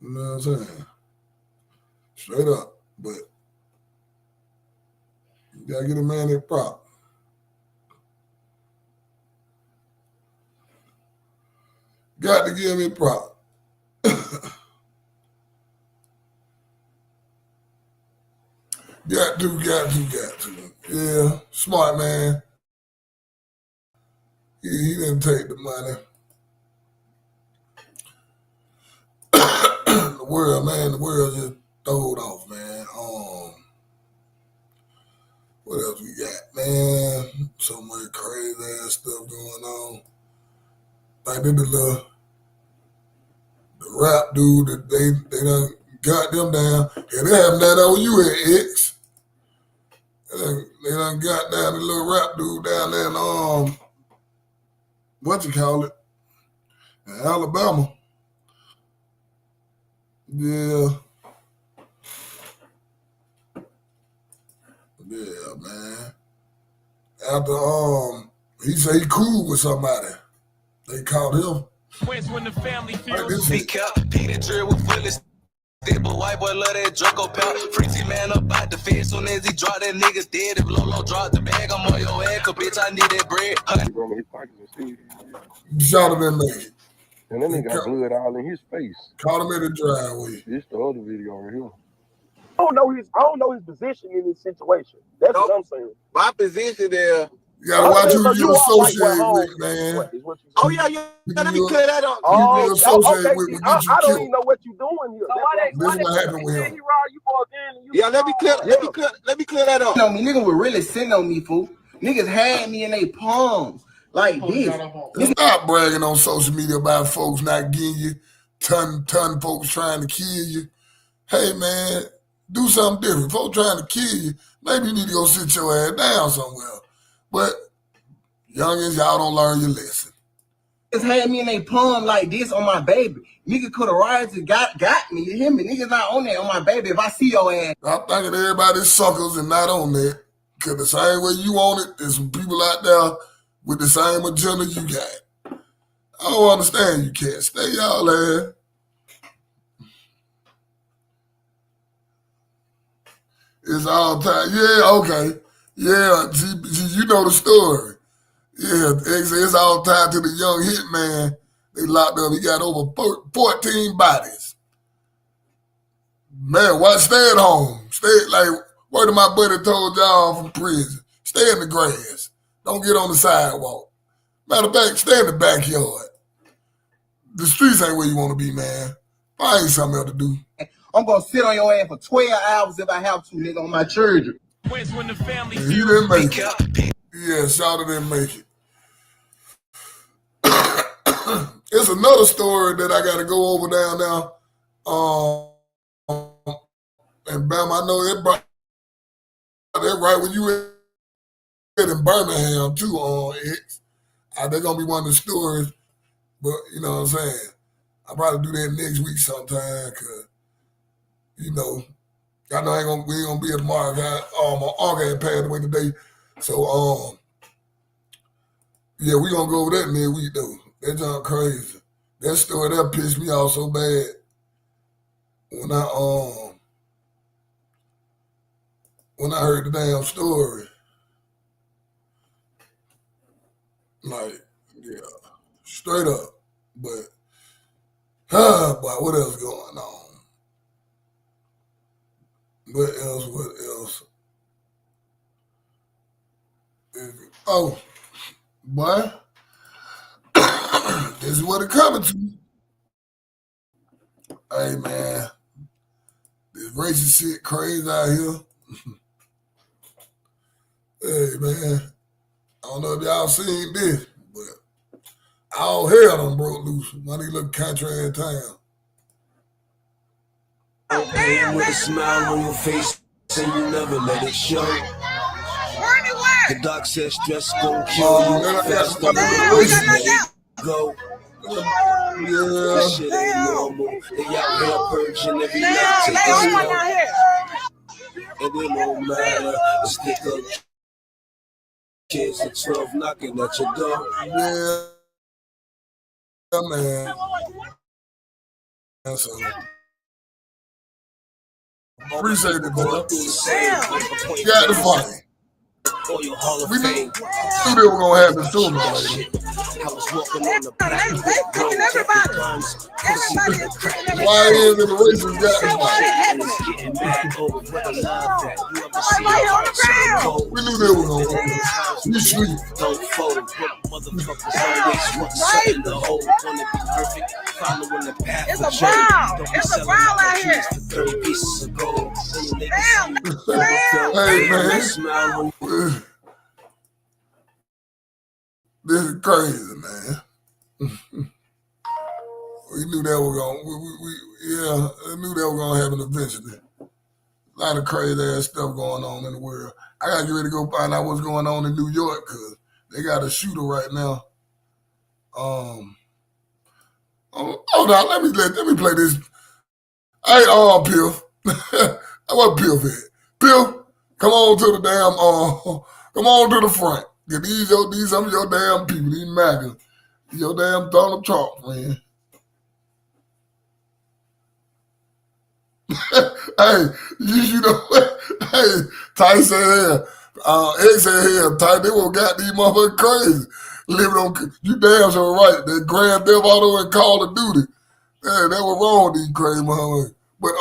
You know what I'm saying? Straight up. But you gotta get a man that prop. Got to give me prop. Got to. Yeah, smart man. He didn't take the money. The world just throwed off, man. What else we got, man? So much crazy ass stuff going on. Like the rap dude that they done got them down. Yeah, they haven't done that on you at X. They done got down the little rap dude down there in in Alabama. Yeah. Yeah, man. After he said he cool with somebody. They called him. When the family feels speak up, Peter drill with Willis. But white boy love that Draco pal. Freaky man up out the fence. Soon as he drop that niggas dead. If Lolo drop the bag, I'm on your head. Cause bitch, I need that bread. Shot him in there. And then he got blood all in his face. Caught him in the driveway. This the other video right here. I don't know his position in this situation. That's what I'm saying. My position there. You gotta watch who you associate with, man. Oh yeah. Let me clear that up. You associate with I don't even know what you're doing here. This is what happened with him. Yeah, let me clear that up. Niggas were really sitting on me, fool. Niggas had me in their palms like this. Stop bragging on social media about folks not getting you, ton folks trying to kill you. Hey man, do something different. Folks trying to kill you, maybe you need to go sit your ass down somewhere. But youngins, y'all don't learn your lesson. Niggas had me in their palm like this on my baby. Nigga could have rioted and got me. You hear me? Niggas not on that on my baby. If I see your ass. I'm thinking everybody's suckers and not on that. Because the same way you on it, there's some people out there with the same agenda you got. I don't understand you can't stay y'all ass. It's all time. Yeah, okay. Yeah, you know the story. Yeah, it's all tied to the young hitman. They locked up. He got over 14 bodies. Man, why stay at home? Stay, like, word of my buddy told y'all from prison. Stay in the grass. Don't get on the sidewalk. Matter of fact, stay in the backyard. The streets ain't where you want to be, man. Find something else to do. I'm going to sit on your ass for 12 hours if I have to, nigga, on my children. When the family he didn't make it. Yeah, Shawty didn't make it. It's another story that I got to go over down now. And Bam, I know that right when you in Birmingham too on X. They're gonna be one of the stories, but you know what I'm saying. I'll probably do that next week sometime, cause you know. I know we ain't gonna be at tomorrow. My uncle had passed away today. So yeah, we gonna go over that midweek though. That junk crazy. That story that pissed me off so bad when I heard the damn story. Like, yeah, straight up. But boy, what else going on? else? What else? Oh, boy. This is what it coming to. Hey, man. This racist shit crazy out here. Hey, man. I don't know if y'all seen this, but all hell done broke loose. One of these little country ass town. Damn, with a smile on your face, and you never let it show. The doc says stress gon' kill you faster than the go. Yeah. Shit ain't normal. They out here purging every night. And it don't matter. The stick up kids at 12 knocking at your door. Yeah, man. So, appreciate it, bro. Got the fight. We knew they were gonna happen sooner or later. I was walking on the block. Why is it the racist got we knew they were gonna happen. You sleep. Don't fold. Motherfuckers always want something to hold. Wanna be perfect. Following the path. It's a brown. It's a brown out here. For 30 pieces of gold. Hey, man. This is crazy, man. We knew that was going. I knew that was gonna happen eventually. A lot of crazy ass stuff going on in the world. I gotta get ready to go find out what's going on in New York because they got a shooter right now. Hold on, let me play this. Hey, Piff. I want Piff here. Piff, come on to the damn. Come on to the front. Get these some of your damn people, these MAGA, your damn Donald Trump, man. Hey, you know what? Hey, Ty said here, Ed said here, Ty, they will got these motherfuckers crazy. Living on, you damn sure right. That Grand Theft Auto and Call of Duty. Man, that was wrong with these crazy motherfuckers. But,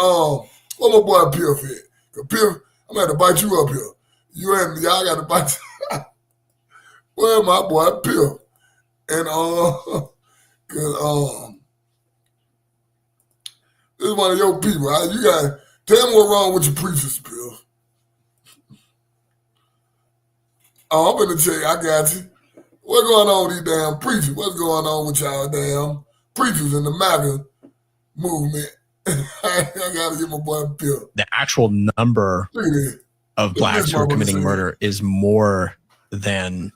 what my boy Piff at? Cause Piff, I'm gonna have to bite you up here. You and y'all got to bite you. Well, my boy Piff. And, this is one of your people. Right? You got tell me what's wrong with your preachers, Piff. I'm gonna tell you, I got you. What's going on with these damn preachers? What's going on with y'all damn preachers in the MAGA movement? I gotta get my boy Piff. The actual number of blacks who are committing murder is more than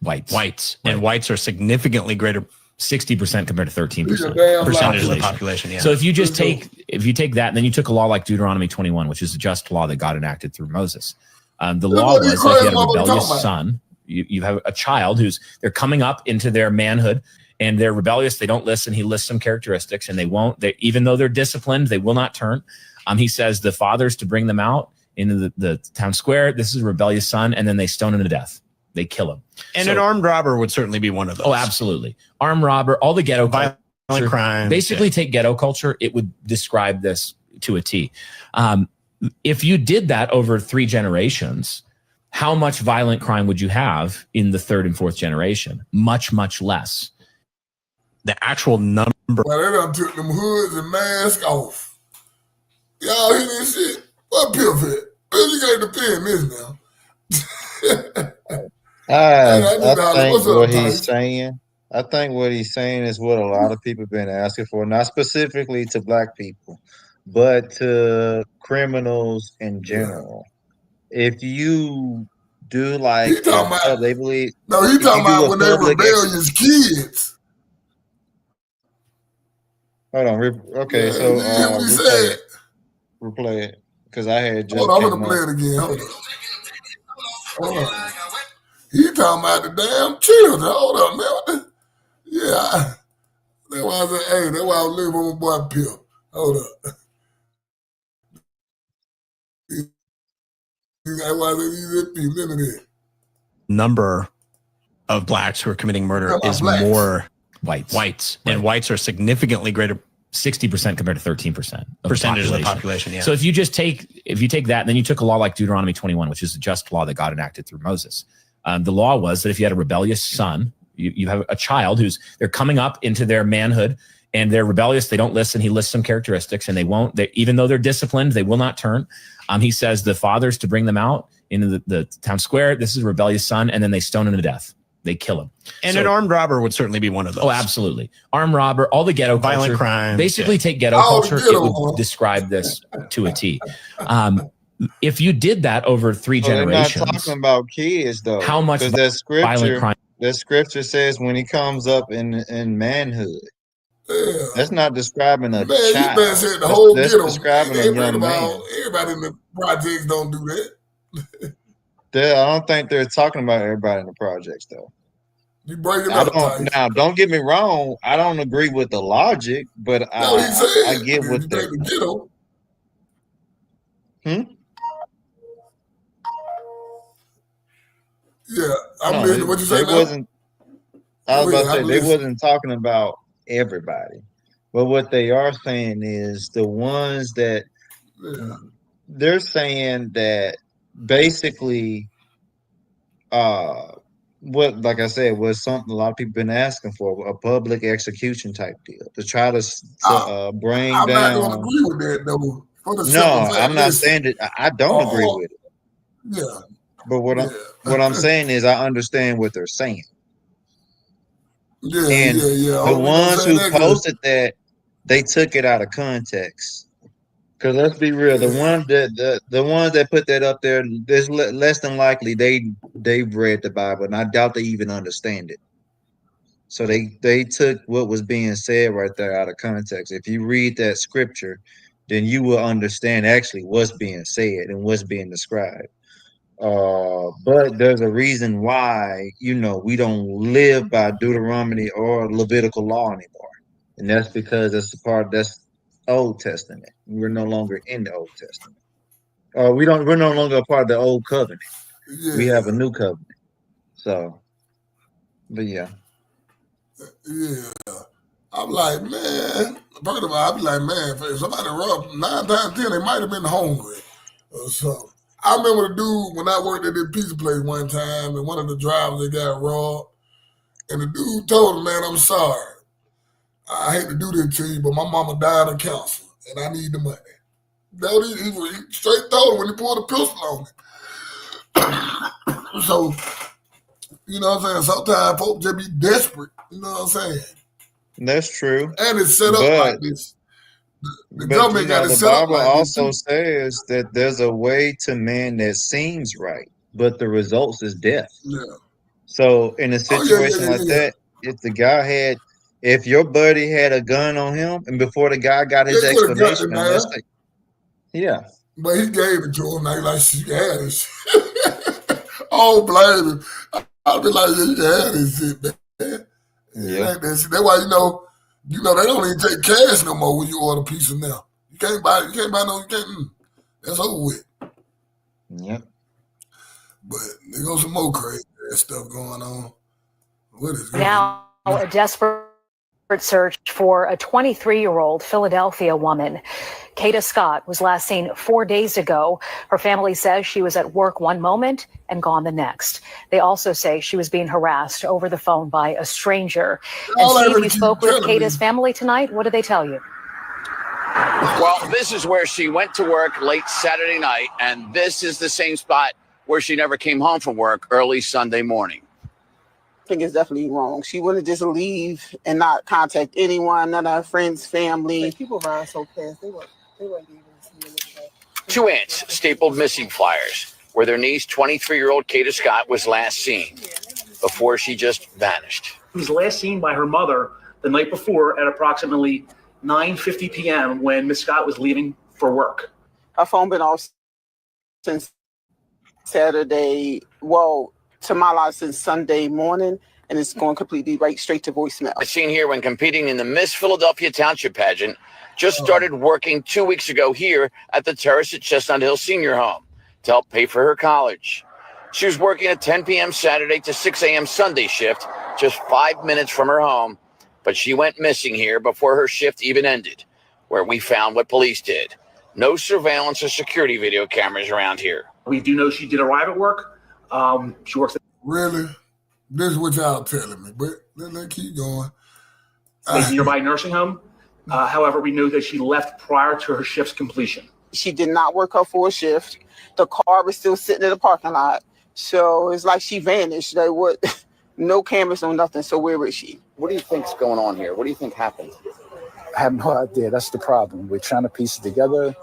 whites. And whites are significantly greater, 60% compared to 13% percentage of the population. Yeah. So if you just take that, and then you took a law like Deuteronomy 21, which is a just law that God enacted through Moses. The law was if you had a rebellious son, you have a child they're coming up into their manhood and they're rebellious. They don't listen. He lists some characteristics and they won't. Even though they're disciplined, they will not turn. He says the fathers to bring them out into the town square. This is a rebellious son, and then they stone him to death. They kill him. And an armed robber would certainly be one of those. Oh, absolutely. Armed robber, all the ghetto violent crime. Basically, take ghetto culture. It would describe this to a T. If you did that over 3 generations, how much violent crime would you have in the 3rd and 4th generation? Much, much less. The actual number. Well, they done took them hoods and masks off. Y'all hear this shit? What Piff at? Piff, you can't defend this now. I think what he's saying is what a lot of people have been asking for, not specifically to black people, but to criminals in general. If you do like they believe. No, he talking about when they're rebellious kids. Hold on. Okay, yeah, so replay it because I had just. Hold on, I'm gonna play it again. Hold on. He talking about the damn children. Hold up, man. Yeah. That's why I said, hey, that's why I was living with my boy Pill. Hold up. That's why I said he's limited. Number of blacks who are committing murder is more whites. And whites are significantly greater, 60% compared to 13% Percentage of the population. Yeah. So if you take that, and then you took a law like Deuteronomy 21, which is a just law that God enacted through Moses. The law was that if you had a rebellious son, you have a child they're coming up into their manhood and they're rebellious. They don't listen. He lists some characteristics and even though they're disciplined, they will not turn. He says the fathers to bring them out into the town square. This is a rebellious son. And then they stone him to death. They kill him. And an armed robber would certainly be one of those. Oh, absolutely. Armed robber, all the ghetto violent culture. crime. Basically take ghetto culture. It would describe this to a T. If you did that over 3 generations. They're not talking about kids though. How much violent crime? The scripture says when he comes up in manhood. Yeah. That's not describing a man, child. You said the whole ghetto. Describing a young man. Everybody in the projects don't do that. I don't think they're talking about everybody in the projects though. You break it up. Now, don't get me wrong. I don't agree with the logic, but I get what they're. Yeah, I'm listening. What you say now? I was about to say they wasn't talking about everybody, but what they are saying is the ones that they're saying that basically, what like I said was something a lot of people been asking for, a public execution type deal to try to bring I'm down. not going to agree with that though. No, I'm not saying that. I don't agree with it. Yeah. But what I'm saying is I understand what they're saying. Yeah, The ones who posted that, they took it out of context. Because let's be real, the ones that put that up there, there's less than likely they've read the Bible, and I doubt they even understand it. So they took what was being said right there out of context. If you read that scripture, then you will understand actually what's being said and what's being described. But there's a reason why, we don't live by Deuteronomy or Levitical law anymore. And that's because that's Old Testament. We're no longer in the Old Testament. We're no longer a part of the old covenant. Yeah. We have a new covenant. So, but yeah. Yeah. I'm like, man, first of all, I'd be like, man, if somebody robbed 9 times 10, they might have been hungry or something. I remember the dude when I worked at this pizza place one time, and one of the drivers that got robbed, and the dude told him, man, I'm sorry. I hate to do this to you, but my mama died of cancer, and I need the money. He straight told him when he pulled a pistol on him. So, you know what I'm saying? Sometimes folks just be desperate. You know what I'm saying? That's true. And it's set up like this. The government got it set up Bible like also this says that there's a way to man that seems right, but the results is death. Yeah. So in a situation like that, if your buddy had a gun on him, and before the guy got his explanation, yeah. But he gave it to him like she had it. Oh, blame him. I'll be like, yeah, you had this shit, man. Yeah. That's why they don't even take cash no more when you order pizza now. You can't buy that's over with. Yep. But there goes some more crazy stuff going on. What is now a desperate search for a 23-year-old Philadelphia woman. Kata Scott was last seen 4 days ago. Her family says she was at work one moment and gone the next. They also say she was being harassed over the phone by a stranger. And Steve, you spoke with Kata's family tonight. What did they tell you? Well, this is where she went to work late Saturday night, and this is the same spot where she never came home from work early Sunday morning. I think it's definitely wrong. She wouldn't just leave and not contact anyone, none of her friends, family. Like, people ride so fast. They weren't even seeing anything. 2 aunts stapled missing flyers where their niece, 23-year-old Kata Scott, was last seen before she just vanished. She was last seen by her mother the night before at approximately 9:50 p.m. when Miss Scott was leaving for work. Her phone been off since Saturday. Well, to my knowledge, since Sunday morning, and it's going completely straight to voicemail. I seen here when competing in the Miss Philadelphia Township pageant, just started working 2 weeks ago here at the Terrace at Chestnut Hill Senior Home to help pay for her college. She was working at 10 p.m. Saturday to 6 a.m. Sunday shift, just 5 minutes from her home, but she went missing here before her shift even ended, where we found what police did. No surveillance or security video cameras around here. We do know she did arrive at work. She works at Really? This is what y'all telling me, but let's keep going. a nearby nursing home. However, we know that she left prior to her shift's completion. She did not work her full shift. The car was still sitting in the parking lot. So it's like she vanished. They would no cameras, no nothing. So where is she? What do you think's going on here? What do you think happened? I have no idea. That's the problem. We're trying to piece it together.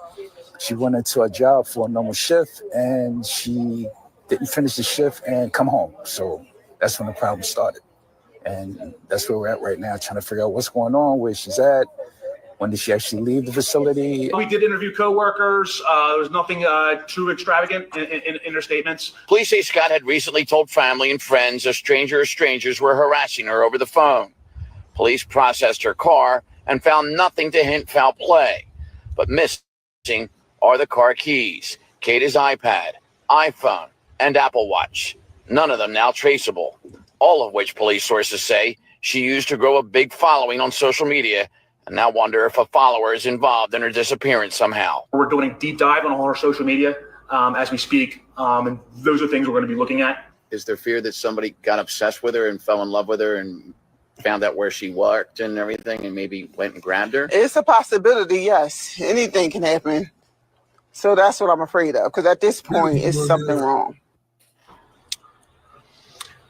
She went into a job for a normal shift and she didn't finish the shift and come home. So that's when the problem started. And that's where we're at right now, trying to figure out what's going on, where she's at. When did she actually leave the facility? We did interview coworkers. There was nothing too extravagant in her statements. Police say Scott had recently told family and friends a stranger or strangers were harassing her over the phone. Police processed her car and found nothing to hint foul play. But missing are the car keys, Kata's iPad, iPhone, and Apple Watch. None of them now traceable. All of which police sources say she used to grow a big following on social media and now wonder if a follower is involved in her disappearance somehow. We're doing a deep dive on all her social media as we speak, and those are things we're going to be looking at. Is there fear that somebody got obsessed with her and fell in love with her and found out where she worked and everything and maybe went and grabbed her? It's a possibility, yes. Anything can happen. So that's what I'm afraid of, because at this point, it's something wrong.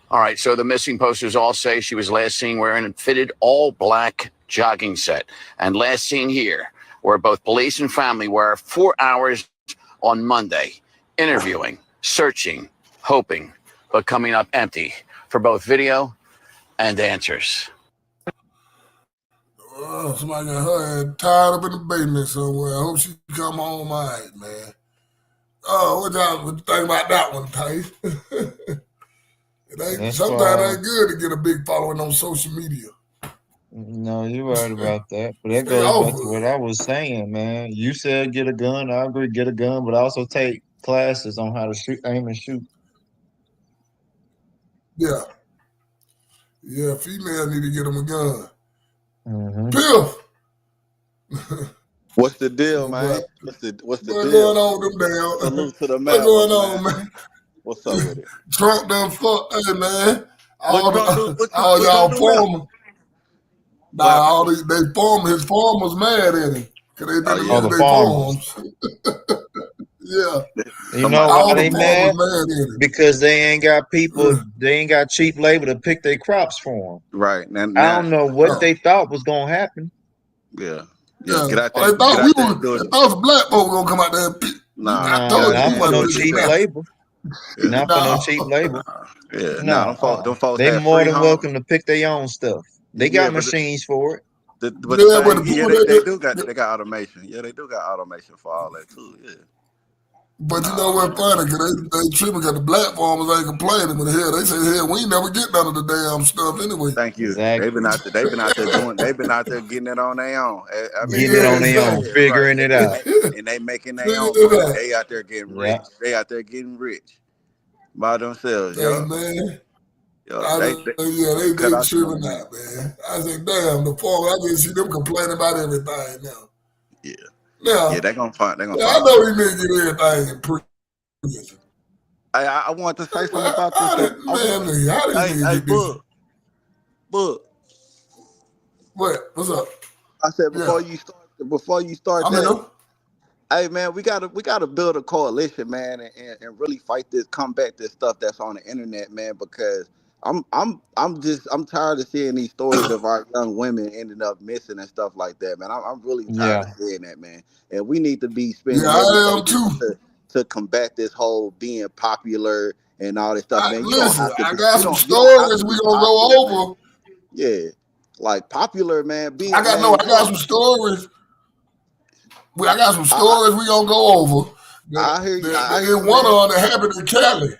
All right, so the missing posters all say she was last seen wearing a fitted all-black jogging set. And last seen here, where both police and family were 4 hours on Monday, interviewing, searching, hoping, but coming up empty for both video and answers. Somebody got her head tied up in the basement somewhere. I hope she come home all right, man. Oh, what you think about that one, Tice? Sometimes it's good to get a big following on social media. No, you're right about that. But that goes back to what I was saying, man. You said get a gun. I agree, get a gun, but also take classes on how to shoot, aim and shoot. Yeah. Yeah, females need to get them a gun. Mm-hmm. Piff! What's the deal, man? What's the What's deal? going on with them damn? Salute to the What's man. going on, man? What's up with it? Trump done fuck, hey, man. All What y'all Trump do farmers. Nah, his farmers mad at him. Because they didn't use their farms. Yeah. You know why they mad? Because they ain't got people, they ain't got cheap labor to pick their crops for them. Right. I don't know what they thought was going to happen. Yeah. Get out there. They thought the black folk were going to come out there and pick. Not for no cheap labor. Not for no cheap labber. Yeah, no, them folks they more than welcome to pick their own stuff. They got machines for it. They got automation. Yeah, they do got automation for all that too. Yeah. But you know what's funny? Because they tripping because the black farmers ain't complaining. But hell, they say, hell, we ain't never get none of the damn stuff anyway. Thank you. Exactly. They've been out there getting it on their own. Getting it on their own, figuring it out. And they making their own money. They out there getting rich. They out there getting rich by themselves, yo. Man. Yo, they tripping out, man. I said, damn, the farmers, I can see them complaining about everything now. Yeah. Now, yeah, they're gonna find. I know these niggas get everything in prison. I want to say something about this. Hey, Book. What? What's up? I said before you start that. Hey man, we gotta build a coalition, man, and really fight this, combat this stuff that's on the internet, man, because I'm tired of seeing these stories of our young women ending up missing and stuff like that, man. I'm really tired of seeing that, man. And we need to be spending to combat this whole being popular and all this stuff, man. I got some stories we gonna go over. Yeah, like popular, man. I got some stories. I got some stories we gonna go over. I hear you. There's one on that happened in Cali.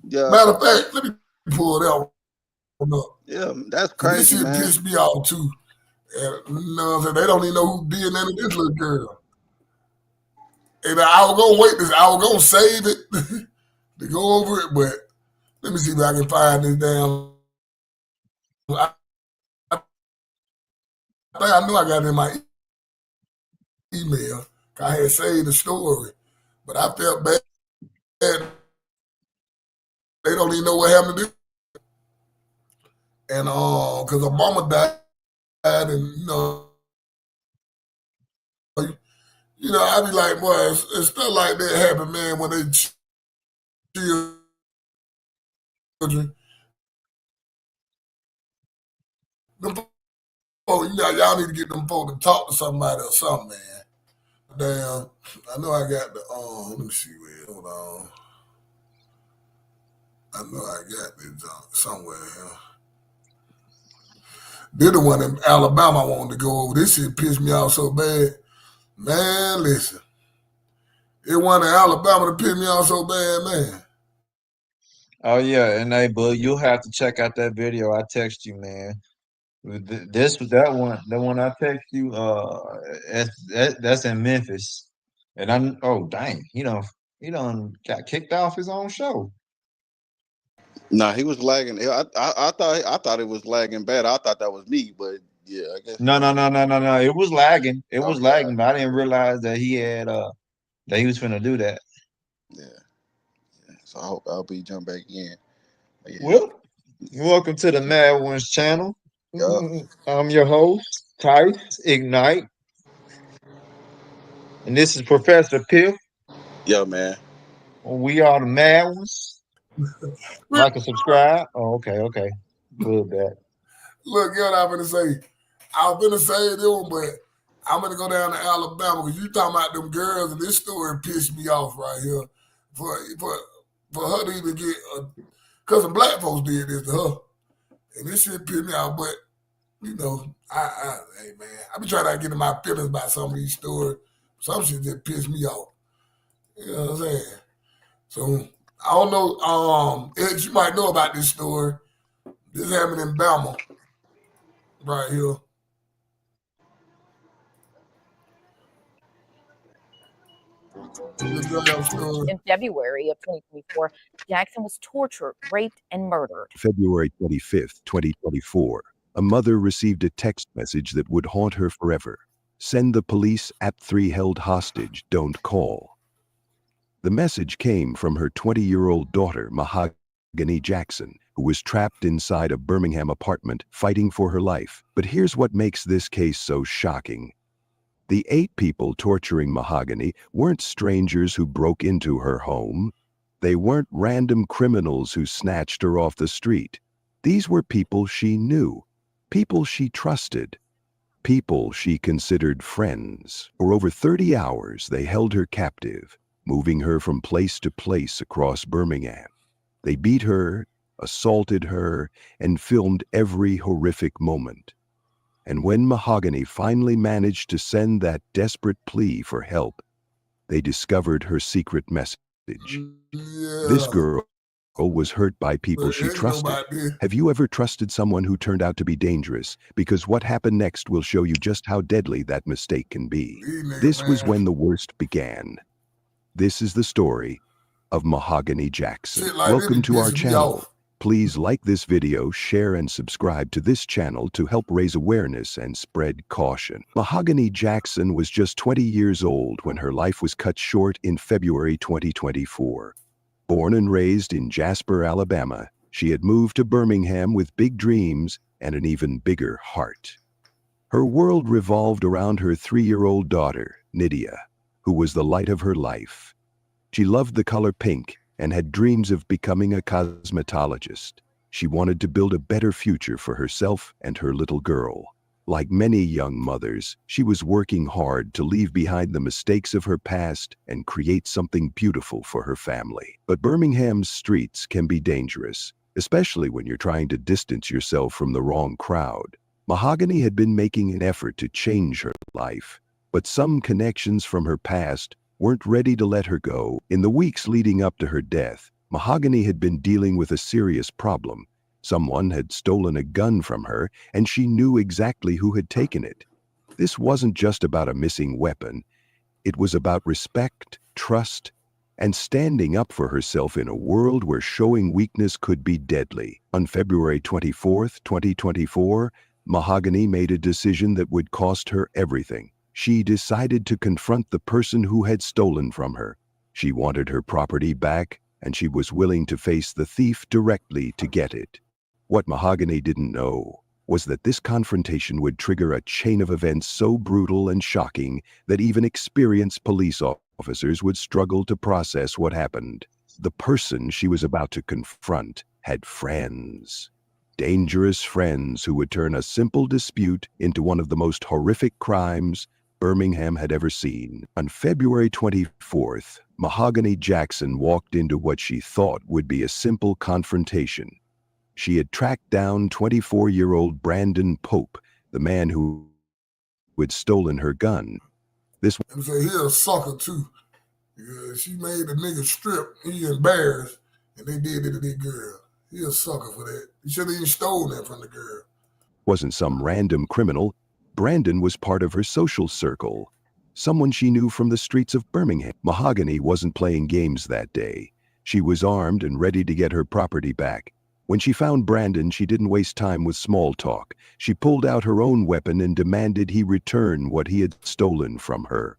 Yeah. Matter of fact, let me pull that one up. Yeah, that's crazy, this man. This shit pissed me off too. And, you know what I'm saying? They don't even know who did that to this little girl. And I was gonna wait this. I was gonna save it to go over it, but let me see if I can find this damn. think I knew I got it in my email. I had saved the story, but I felt bad. They don't even know what happened to them. And because Obama died, and I be like, boy, it's stuff like that happen, man, when they children. Y'all need to get them folks to talk to somebody or something, man. Damn, I know I got the let me see where. Hold on. I know I got this somewhere here. They're the one in Alabama I wanted to go over. This shit pissed me off so bad. Man, listen. It one in Alabama that pissed me off so bad, man. Oh yeah, and hey, bud, you'll have to check out that video I text you, man. This was that one. The one I text you. That's in Memphis, and I'm. Oh dang, he done got kicked off his own show. Nah, he was lagging. I thought it was lagging bad. I thought that was me, but yeah, I guess. No. It was lagging. It was lagging, but I didn't realize that he had that he was finna do that. Yeah. So I hope he jump back in. Yeah. Well, welcome to the Mad Ones channel. Yep. I'm your host, Tice Ignite, and this is Professor Piff. Yeah, man. We are the Mad Ones. Like and subscribe. Oh, okay. Good that. Look, you know what I'm gonna say. I was gonna say them, but I'm gonna go down to Alabama because you talking about them girls, and this story pissed me off right here. For her to even get, because some black folks did this to her, and this shit pissed me off. But hey man, I be trying to get in my feelings about some of these stories. Some shit just pissed me off. You know what I'm saying? So I don't know. Ed, you might know about this story. This happened in Bama, right here. In February of 2024, Jackson was tortured, raped, and murdered. February 25th, 2024, a mother received a text message that would haunt her forever. Send the police at 3 held hostage, don't call. The message came from her 20-year-old daughter, Mahogany Jackson, who was trapped inside a Birmingham apartment fighting for her life. But here's what makes this case so shocking. The 8 people torturing Mahogany weren't strangers who broke into her home. They weren't random criminals who snatched her off the street. These were people she knew, people she trusted, people she considered friends. For over 30 hours, they held her captive, moving her from place to place across Birmingham. They beat her, assaulted her, and filmed every horrific moment. And when Mahogany finally managed to send that desperate plea for help, they discovered her secret message. Yeah. This girl was hurt by people she trusted. Have you ever trusted someone who turned out to be dangerous? Because what happened next will show you just how deadly that mistake can be. This was when the worst began. This is the story of Mahogany Jackson. Welcome to our channel. Please like this video, share, and subscribe to this channel to help raise awareness and spread caution. Mahogany Jackson was just 20 years old when her life was cut short in February 2024. Born and raised in Jasper, Alabama, she had moved to Birmingham with big dreams and an even bigger heart. Her world revolved around her 3-year-old daughter, Nydia, who was the light of her life. She loved the color pink and had dreams of becoming a cosmetologist. She wanted to build a better future for herself and her little girl. Like many young mothers, she was working hard to leave behind the mistakes of her past and create something beautiful for her family. But Birmingham's streets can be dangerous, especially when you're trying to distance yourself from the wrong crowd. Mahogany had been making an effort to change her life, but some connections from her past weren't ready to let her go. In the weeks leading up to her death, Mahogany had been dealing with a serious problem. Someone had stolen a gun from her, and she knew exactly who had taken it. This wasn't just about a missing weapon. It was about respect, trust, and standing up for herself in a world where showing weakness could be deadly. On February 24th, 2024, Mahogany made a decision that would cost her everything. She decided to confront the person who had stolen from her. She wanted her property back, and she was willing to face the thief directly to get it. What Mahogany didn't know was that this confrontation would trigger a chain of events so brutal and shocking that even experienced police officers would struggle to process what happened. The person she was about to confront had friends. Dangerous friends who would turn a simple dispute into one of the most horrific crimes Birmingham had ever seen. On February 24th, Mahogany Jackson walked into what she thought would be a simple confrontation. She had tracked down 24-year-old Brandon Pope, the man who had stolen her gun. He a sucker too. Yeah, she made the nigga strip. He embarrassed, and they did it to that girl. He a sucker for that. He should have even stolen that from the girl. Wasn't some random criminal. Brandon was part of her social circle, someone she knew from the streets of Birmingham. Mahogany wasn't playing games that day. She was armed and ready to get her property back. When she found Brandon, she didn't waste time with small talk. She pulled out her own weapon and demanded he return what he had stolen from her.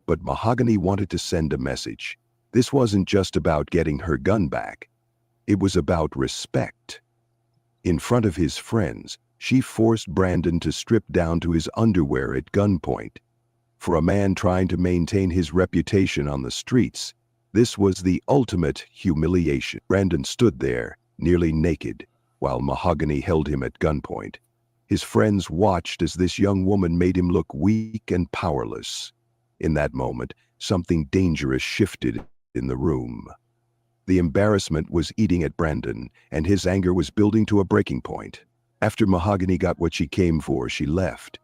But Mahogany wanted to send a message. This wasn't just about getting her gun back. It was about respect. In front of his friends, she forced Brandon to strip down to his underwear at gunpoint. For a man trying to maintain his reputation on the streets, this was the ultimate humiliation. Brandon stood there, nearly naked, while Mahogany held him at gunpoint. His friends watched as this young woman made him look weak and powerless. In that moment, something dangerous shifted in the room. The embarrassment was eating at Brandon, and his anger was building to a breaking point. After Mahogany got what she came for, she left.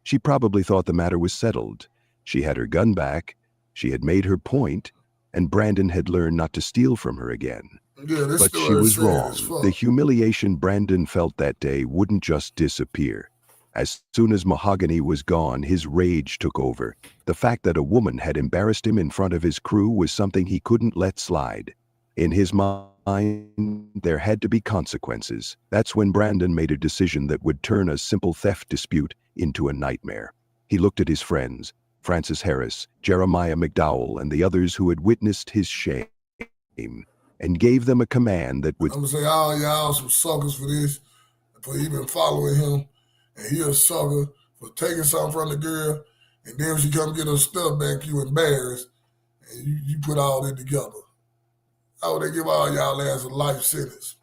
She probably thought the matter was settled. She had her gun back, she had made her point, and Brandon had learned not to steal from her again. Yeah, But she was wrong. The humiliation Brandon felt that day wouldn't just disappear. As soon as Mahogany was gone, his rage took over. The fact that a woman had embarrassed him in front of his crew was something he couldn't let slide. In his mind, there had to be consequences. That's when Brandon made a decision that would turn a simple theft dispute into a nightmare. He looked at his friends, Francis Harris, Jeremiah McDowell, and the others who had witnessed his shame, and gave them a command that would— I'm gonna say, all y'all some suckers for this, for even following him, and he a sucker for taking something from the girl, and then when she come get her stuff back, you embarrassed, and you put all that together. How would they give all y'all ass a life sentence?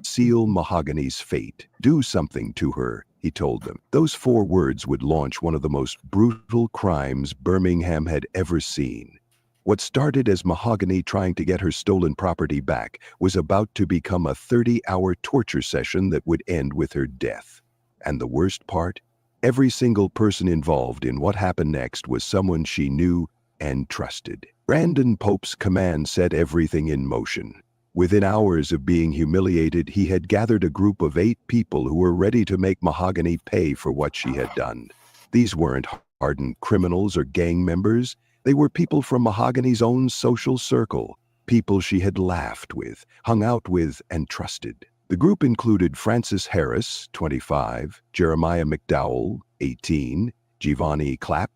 Seal Mahogany's fate. Do something to her, he told them. Those 4 words would launch one of the most brutal crimes Birmingham had ever seen. What started as Mahogany trying to get her stolen property back was about to become a 30-hour torture session that would end with her death. And the worst part? Every single person involved in what happened next was someone she knew and trusted. Brandon Pope's command set everything in motion. Within hours of being humiliated, he had gathered a group of 8 people who were ready to make Mahogany pay for what she had done. These weren't hardened criminals or gang members. They were people from Mahogany's own social circle, people she had laughed with, hung out with, and trusted. The group included Francis Harris, 25, Jeremiah McDowell, 18, Giovanni Clapp,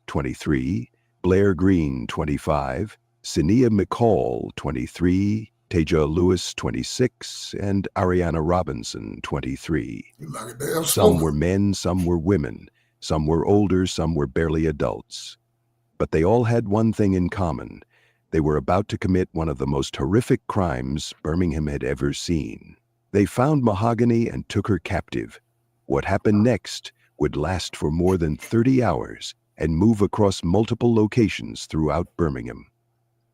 23, Blair Green, 25, Sinia McCall, 23, Taja Lewis, 26, and Ariana Robinson, 23. Some were men, some were women, some were older, some were barely adults. But they all had one thing in common. They were about to commit one of the most horrific crimes Birmingham had ever seen. They found Mahogany and took her captive. What happened next would last for more than 30 hours and move across multiple locations throughout Birmingham.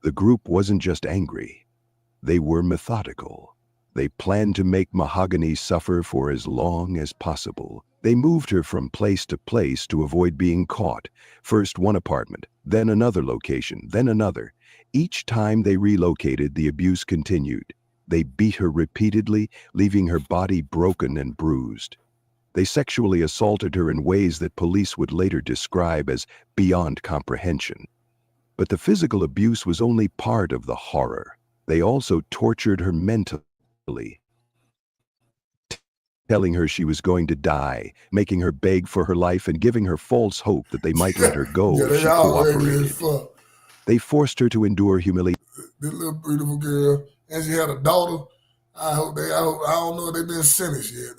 The group wasn't just angry. They were methodical. They planned to make Mahogany suffer for as long as possible. They moved her from place to place to avoid being caught. First one apartment, then another location, then another. Each time they relocated, the abuse continued. They beat her repeatedly, leaving her body broken and bruised. They sexually assaulted her in ways that police would later describe as beyond comprehension. But the physical abuse was only part of the horror. They also tortured her mentally, telling her she was going to die, making her beg for her life and giving her false hope that they might let her go if she cooperated. They forced her to endure humiliation. This little beautiful girl, and she had a daughter. I don't know if they've been sentenced yet.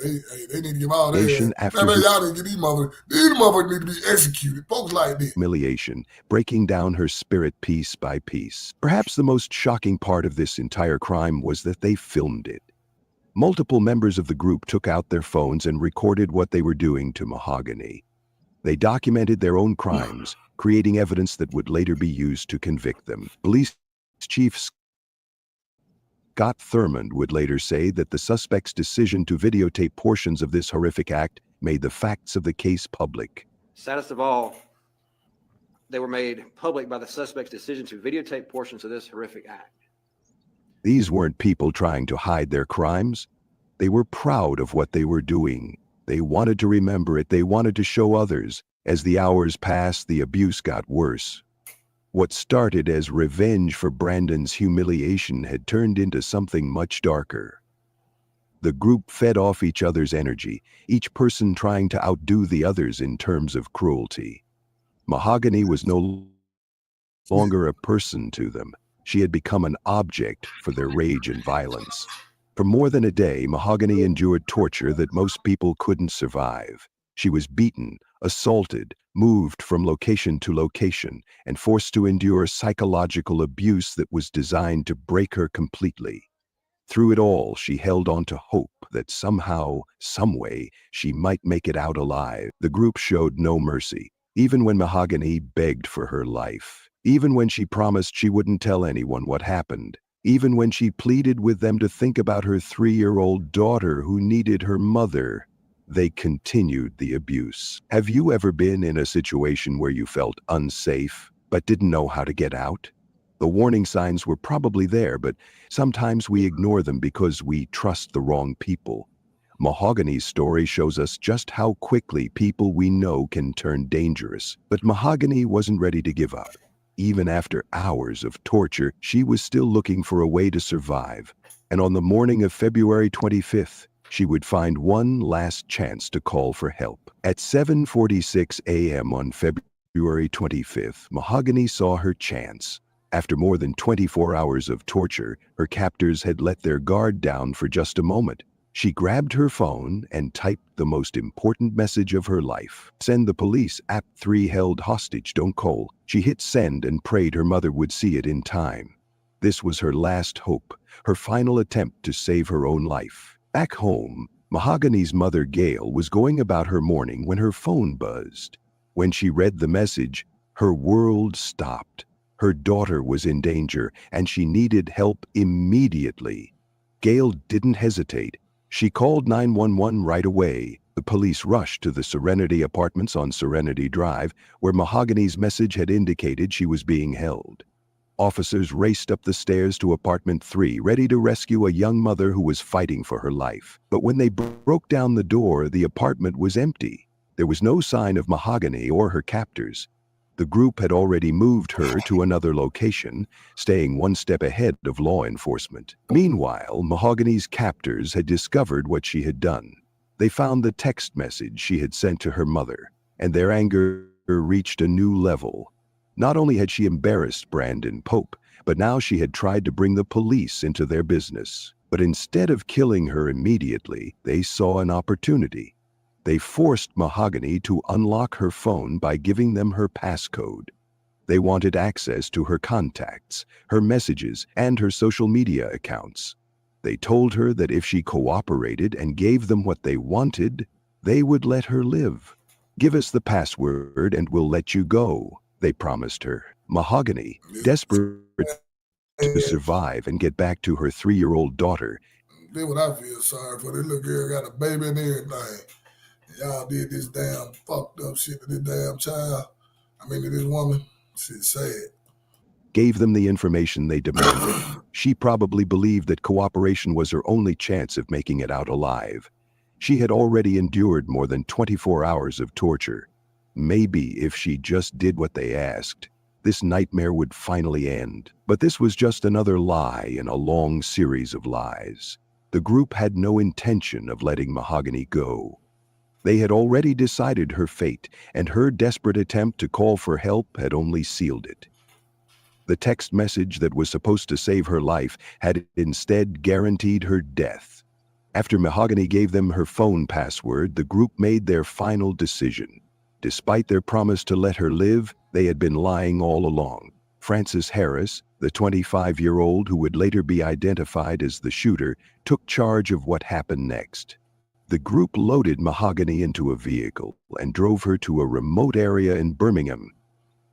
They need to give all their ass. Man, y'all need to get these motherfuckers need to be executed. Folks like this. Humiliation, breaking down her spirit piece by piece. Perhaps the most shocking part of this entire crime was that they filmed it. Multiple members of the group took out their phones and recorded what they were doing to Mahogany. They documented their own crimes, creating evidence that would later be used to convict them. Police Chief Scott Thurmond would later say that the suspect's decision to videotape portions of this horrific act made the facts of the case public. Saddest of all, they were made public by the suspect's decision to videotape portions of this horrific act. These weren't people trying to hide their crimes. They were proud of what they were doing. They wanted to remember it. They wanted to show others. As the hours passed, the abuse got worse. What started as revenge for Brandon's humiliation had turned into something much darker. The group fed off each other's energy, each person trying to outdo the others in terms of cruelty. Mahogany was no longer a person to them. She had become an object for their rage and violence. For more than a day, Mahogany endured torture that most people couldn't survive. She was beaten, assaulted, moved from location to location, and forced to endure psychological abuse that was designed to break her completely. Through it all, she held on to hope that somehow, someway, she might make it out alive. The group showed no mercy, even when Mahogany begged for her life, even when she promised she wouldn't tell anyone what happened, even when she pleaded with them to think about her 3-year-old daughter who needed her mother. They continued the abuse. Have you ever been in a situation where you felt unsafe but didn't know how to get out? The warning signs were probably there, but sometimes we ignore them because we trust the wrong people. Mahogany's story shows us just how quickly people we know can turn dangerous. But Mahogany wasn't ready to give up. Even after hours of torture, she was still looking for a way to survive. And on the morning of February 25th, she would find one last chance to call for help. At 7:46 a.m. on February 25th, Mahogany saw her chance. After more than 24 hours of torture, her captors had let their guard down for just a moment. She grabbed her phone and typed the most important message of her life. Send the police at 3 held hostage, don't call. She hit send and prayed her mother would see it in time. This was her last hope, her final attempt to save her own life. Back home, Mahogany's mother, Gail, was going about her morning when her phone buzzed. When she read the message, her world stopped. Her daughter was in danger, and she needed help immediately. Gail didn't hesitate. She called 911 right away. The police rushed to the Serenity Apartments on Serenity Drive, where Mahogany's message had indicated she was being held. Officers raced up the stairs to apartment 3, ready to rescue a young mother who was fighting for her life. But when they broke down the door, the apartment was empty. There was no sign of Mahogany or her captors. The group had already moved her to another location, staying one step ahead of law enforcement. Meanwhile, Mahogany's captors had discovered what she had done. They found the text message she had sent to her mother, and their anger reached a new level. Not only had she embarrassed Brandon Pope, but now she had tried to bring the police into their business. But instead of killing her immediately, they saw an opportunity. They forced Mahogany to unlock her phone by giving them her passcode. They wanted access to her contacts, her messages, and her social media accounts. They told her that if she cooperated and gave them what they wanted, they would let her live. Give us the password and we'll let you go, they promised her. Mahogany, desperate to survive and get back to her 3-year-old daughter. That's what I feel sorry for. This little girl got a baby and everything. Y'all did this damn fucked up shit to this damn child. To this woman. Shit's sad. Gave them the information they demanded. She probably believed that cooperation was her only chance of making it out alive. She had already endured more than 24 hours of torture. Maybe if she just did what they asked, this nightmare would finally end. But this was just another lie in a long series of lies. The group had no intention of letting Mahogany go. They had already decided her fate, and her desperate attempt to call for help had only sealed it. The text message that was supposed to save her life had instead guaranteed her death. After Mahogany gave them her phone password, the group made their final decision. Despite their promise to let her live, they had been lying all along. Frances Harris, the 25-year-old who would later be identified as the shooter, took charge of what happened next. The group loaded Mahogany into a vehicle and drove her to a remote area in Birmingham.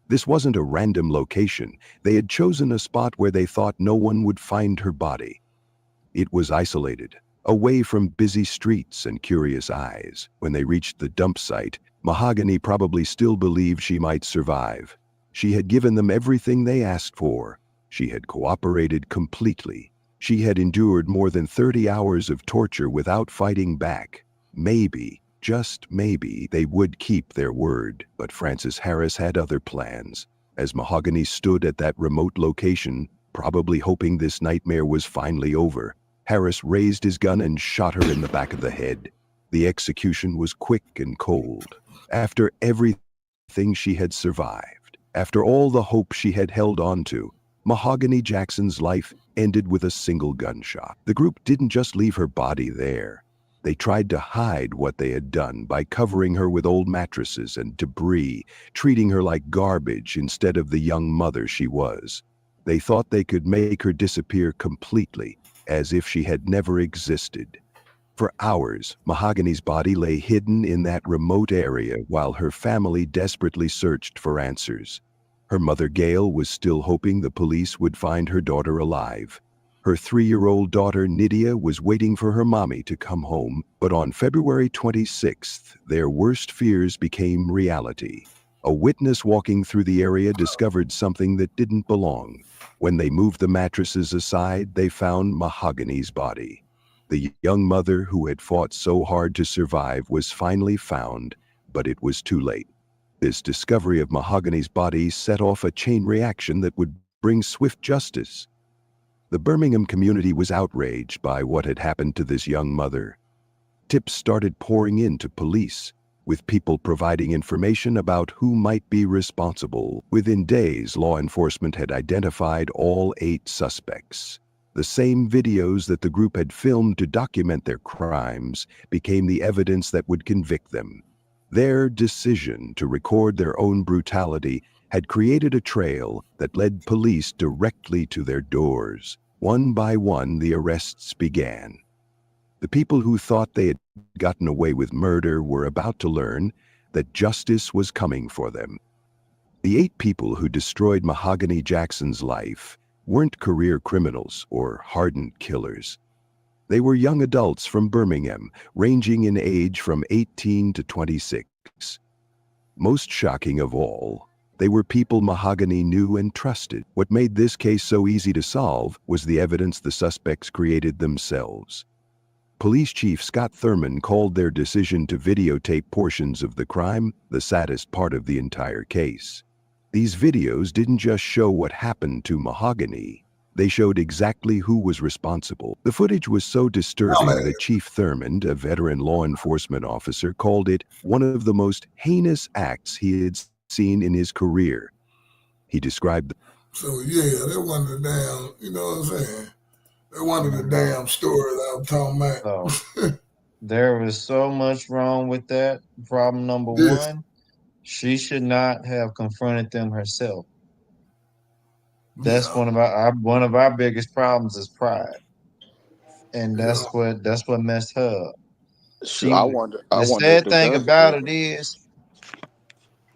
This wasn't a random location. They had chosen a spot where they thought no one would find her body. It was isolated, away from busy streets and curious eyes. When they reached the dump site, Mahogany probably still believed she might survive. She had given them everything they asked for. She had cooperated completely. She had endured more than 30 hours of torture without fighting back. Maybe, just maybe, they would keep their word. But Frances Harris had other plans. As Mahogany stood at that remote location, probably hoping this nightmare was finally over, Harris raised his gun and shot her in the back of the head. The execution was quick and cold. After everything she had survived, after all the hope she had held on to, Mahogany Jackson's life ended with a single gunshot. The group didn't just leave her body there. They tried to hide what they had done by covering her with old mattresses and debris, treating her like garbage instead of the young mother she was. They thought they could make her disappear completely, as if she had never existed. For hours, Mahogany's body lay hidden in that remote area while her family desperately searched for answers. Her mother, Gail, was still hoping the police would find her daughter alive. Her 3-year-old daughter, Nydia, was waiting for her mommy to come home, but on February 26th, their worst fears became reality. A witness walking through the area discovered something that didn't belong. When they moved the mattresses aside, they found Mahogany's body. The young mother who had fought so hard to survive was finally found, but it was too late. This discovery of Mahogany's body set off a chain reaction that would bring swift justice. The Birmingham community was outraged by what had happened to this young mother. Tips started pouring in to police, with people providing information about who might be responsible. Within days, law enforcement had identified all 8 suspects. The same videos that the group had filmed to document their crimes became the evidence that would convict them. Their decision to record their own brutality had created a trail that led police directly to their doors. One by one, the arrests began. The people who thought they had gotten away with murder were about to learn that justice was coming for them. The 8 people who destroyed Mahogany Jackson's life weren't career criminals or hardened killers. They were young adults from Birmingham, ranging in age from 18 to 26. Most shocking of all, they were people Mahogany knew and trusted. What made this case so easy to solve was the evidence the suspects created themselves. Police Chief Scott Thurman called their decision to videotape portions of the crime the saddest part of the entire case. These videos didn't just show what happened to Mahogany. They showed exactly who was responsible. The footage was so disturbing that Chief Thurmond, a veteran law enforcement officer, called it one of the most heinous acts he had seen in his career. He described So yeah, that one of the damn, you know what I'm saying? That one of the damn stories I'm talking about. So, there was so much wrong with that. Problem number one, she should not have confronted them herself. That's one of our biggest problems is pride, and that's what messed her up. I wonder The if sad it thing does about exist. it is,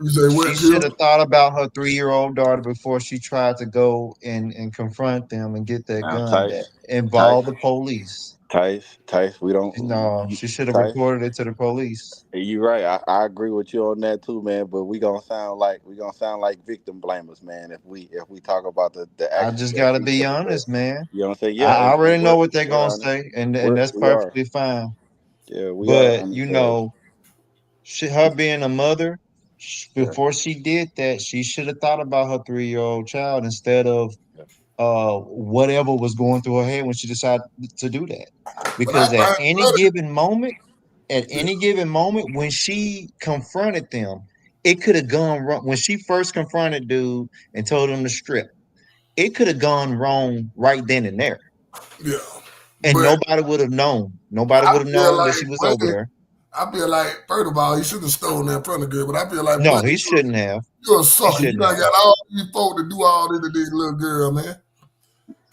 she should have thought about her 3-year-old daughter before she tried to go and confront them and get that Now, gun that involved the police. Tice, we don't. No, she should have Tice, reported it to the police. you're right. I agree with you on that too, man. But we gonna sound like victim blamers, man. If we talk about the I actions just that gotta she be took place. honest, man. You know what I'm saying? I Yeah, already know what they're we're gonna honest. say, and that's We are. perfectly fine. Yeah, we are But honest. Yeah. her being a mother, before she did that, she should have thought about her 3-year-old child instead of whatever was going through her head when she decided to do that. Because at any given moment, when she confronted them, it could have gone wrong. When she first confronted dude and told him to strip, it could have gone wrong right then and there. Yeah. And But nobody would have known. Nobody would have known that she was over there. I feel like, first of all, he should have stolen that from the girl, but I feel like, no, he shouldn't have. You're a sucker. You done got all these folk to do all this to this little girl, man.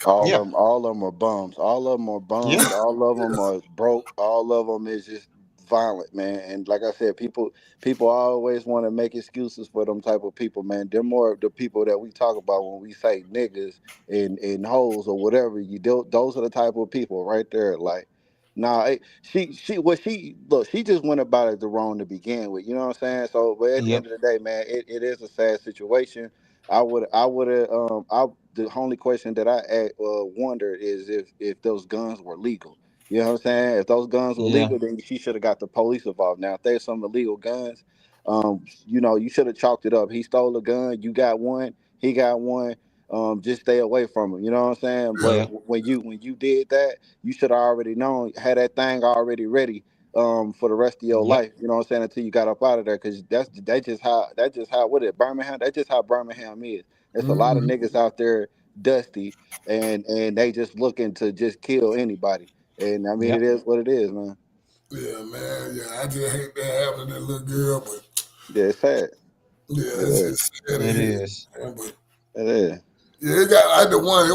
All of them are bums. All of them are bums. Yeah. All of them are broke. All of them is just violent, man. And like I said, people always want to make excuses for them type of people, man. They're more of the people that we talk about when we say niggas and hoes or whatever. Those are the type of people right there. Like, nah, she just went about it the wrong to begin with. You know what I'm saying? So, but at the end of the day, man, it is a sad situation. The only question that I wonder is if those guns were legal. You know what I'm saying? If those guns were legal, then she should have got the police involved. Now, if there's some illegal guns, you should have chalked it up. He stole a gun. You got one. He got one. Just stay away from him. You know what I'm saying? But when you did that, you should have already known, had that thing already ready for the rest of your life. You know what I'm saying? Until you got up out of there, because that's just how what is it, Birmingham? That's just how Birmingham is. There's a lot of niggas out there dusty, and they just looking to just kill anybody. And I mean, it is what it is, man. Yeah, man. Yeah, I just hate that happened to that little girl, but yeah, it's sad. Yeah, it's sad. It is. But it is. Yeah, I had the one.